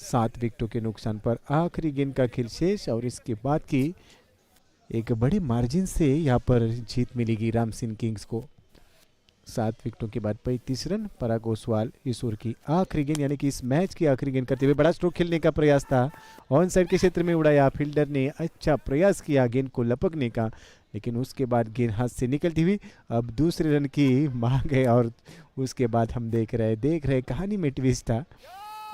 7 विकेटों के नुकसान पर आखिरी गेंद का खेल शेष और इसके बाद की एक बड़ी मार्जिन से यहाँ पर जीत मिलेगी राम सिंह किंग्स को। 7 विकेटों के बाद 35 रन। पराग ओसवाल इस ओवर की आखिरी गेंद यानी कि इस मैच की आखिरी गेंद करते हुए बड़ा स्ट्रोक खेलने का प्रयास था, ऑन साइड के क्षेत्र में उड़ाया, फील्डर ने अच्छा प्रयास किया गेंद को लपकने का, लेकिन उसके बाद गेंद हाथ से निकलती हुई अब दूसरे रन की मांग है और उसके बाद हम देख रहे कहानी में ट्विस्ट था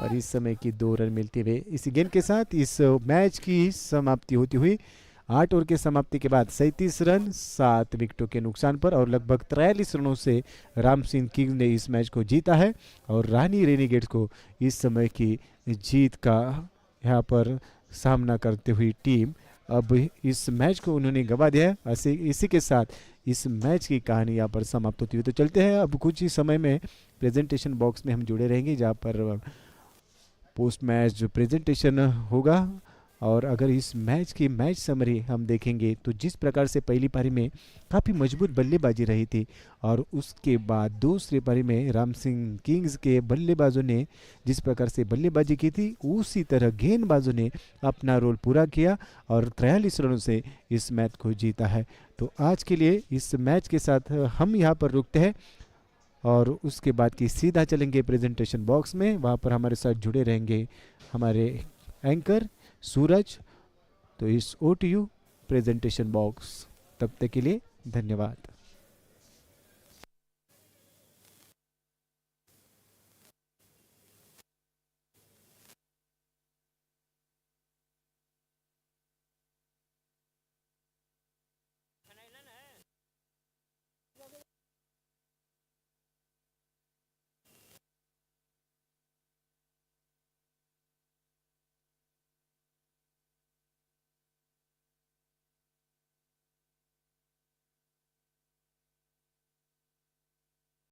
और इस समय की 2 रन मिलते हुए इसी गेंद के साथ इस मैच की समाप्ति होती हुई 8 ओवर के समाप्ति के बाद 37 रन 7 विकेटों के नुकसान पर और लगभग 43 रनों से राम सिंह किंग्स ने इस मैच को जीता है और रानी रेनीगेट्स को इस समय की जीत का यहाँ पर सामना करते हुई टीम अब इस मैच को उन्होंने गंवा दिया है। इसी के साथ इस मैच की कहानी यहाँ पर समाप्त होती हुई। तो चलते हैं, अब कुछ ही समय में प्रेजेंटेशन बॉक्स में हम जुड़े रहेंगे जहाँ पर पोस्ट मैच जो प्रेजेंटेशन होगा और अगर इस मैच की मैच समरी हम देखेंगे तो जिस प्रकार से पहली पारी में काफ़ी मजबूत बल्लेबाजी रही थी और उसके बाद दूसरी पारी में राम सिंह किंग्स के बल्लेबाजों ने जिस प्रकार से बल्लेबाजी की थी उसी तरह गेंदबाजों ने अपना रोल पूरा किया और 43 रनों से इस मैच को जीता है। तो आज के लिए इस मैच के साथ हम यहाँ पर रुकते हैं। और उसके बाद की सीधा चलेंगे प्रेजेंटेशन बॉक्स में, वहाँ पर हमारे साथ जुड़े रहेंगे हमारे एंकर सूरज। तो इस OTU प्रेजेंटेशन बॉक्स, तब तक के लिए धन्यवाद।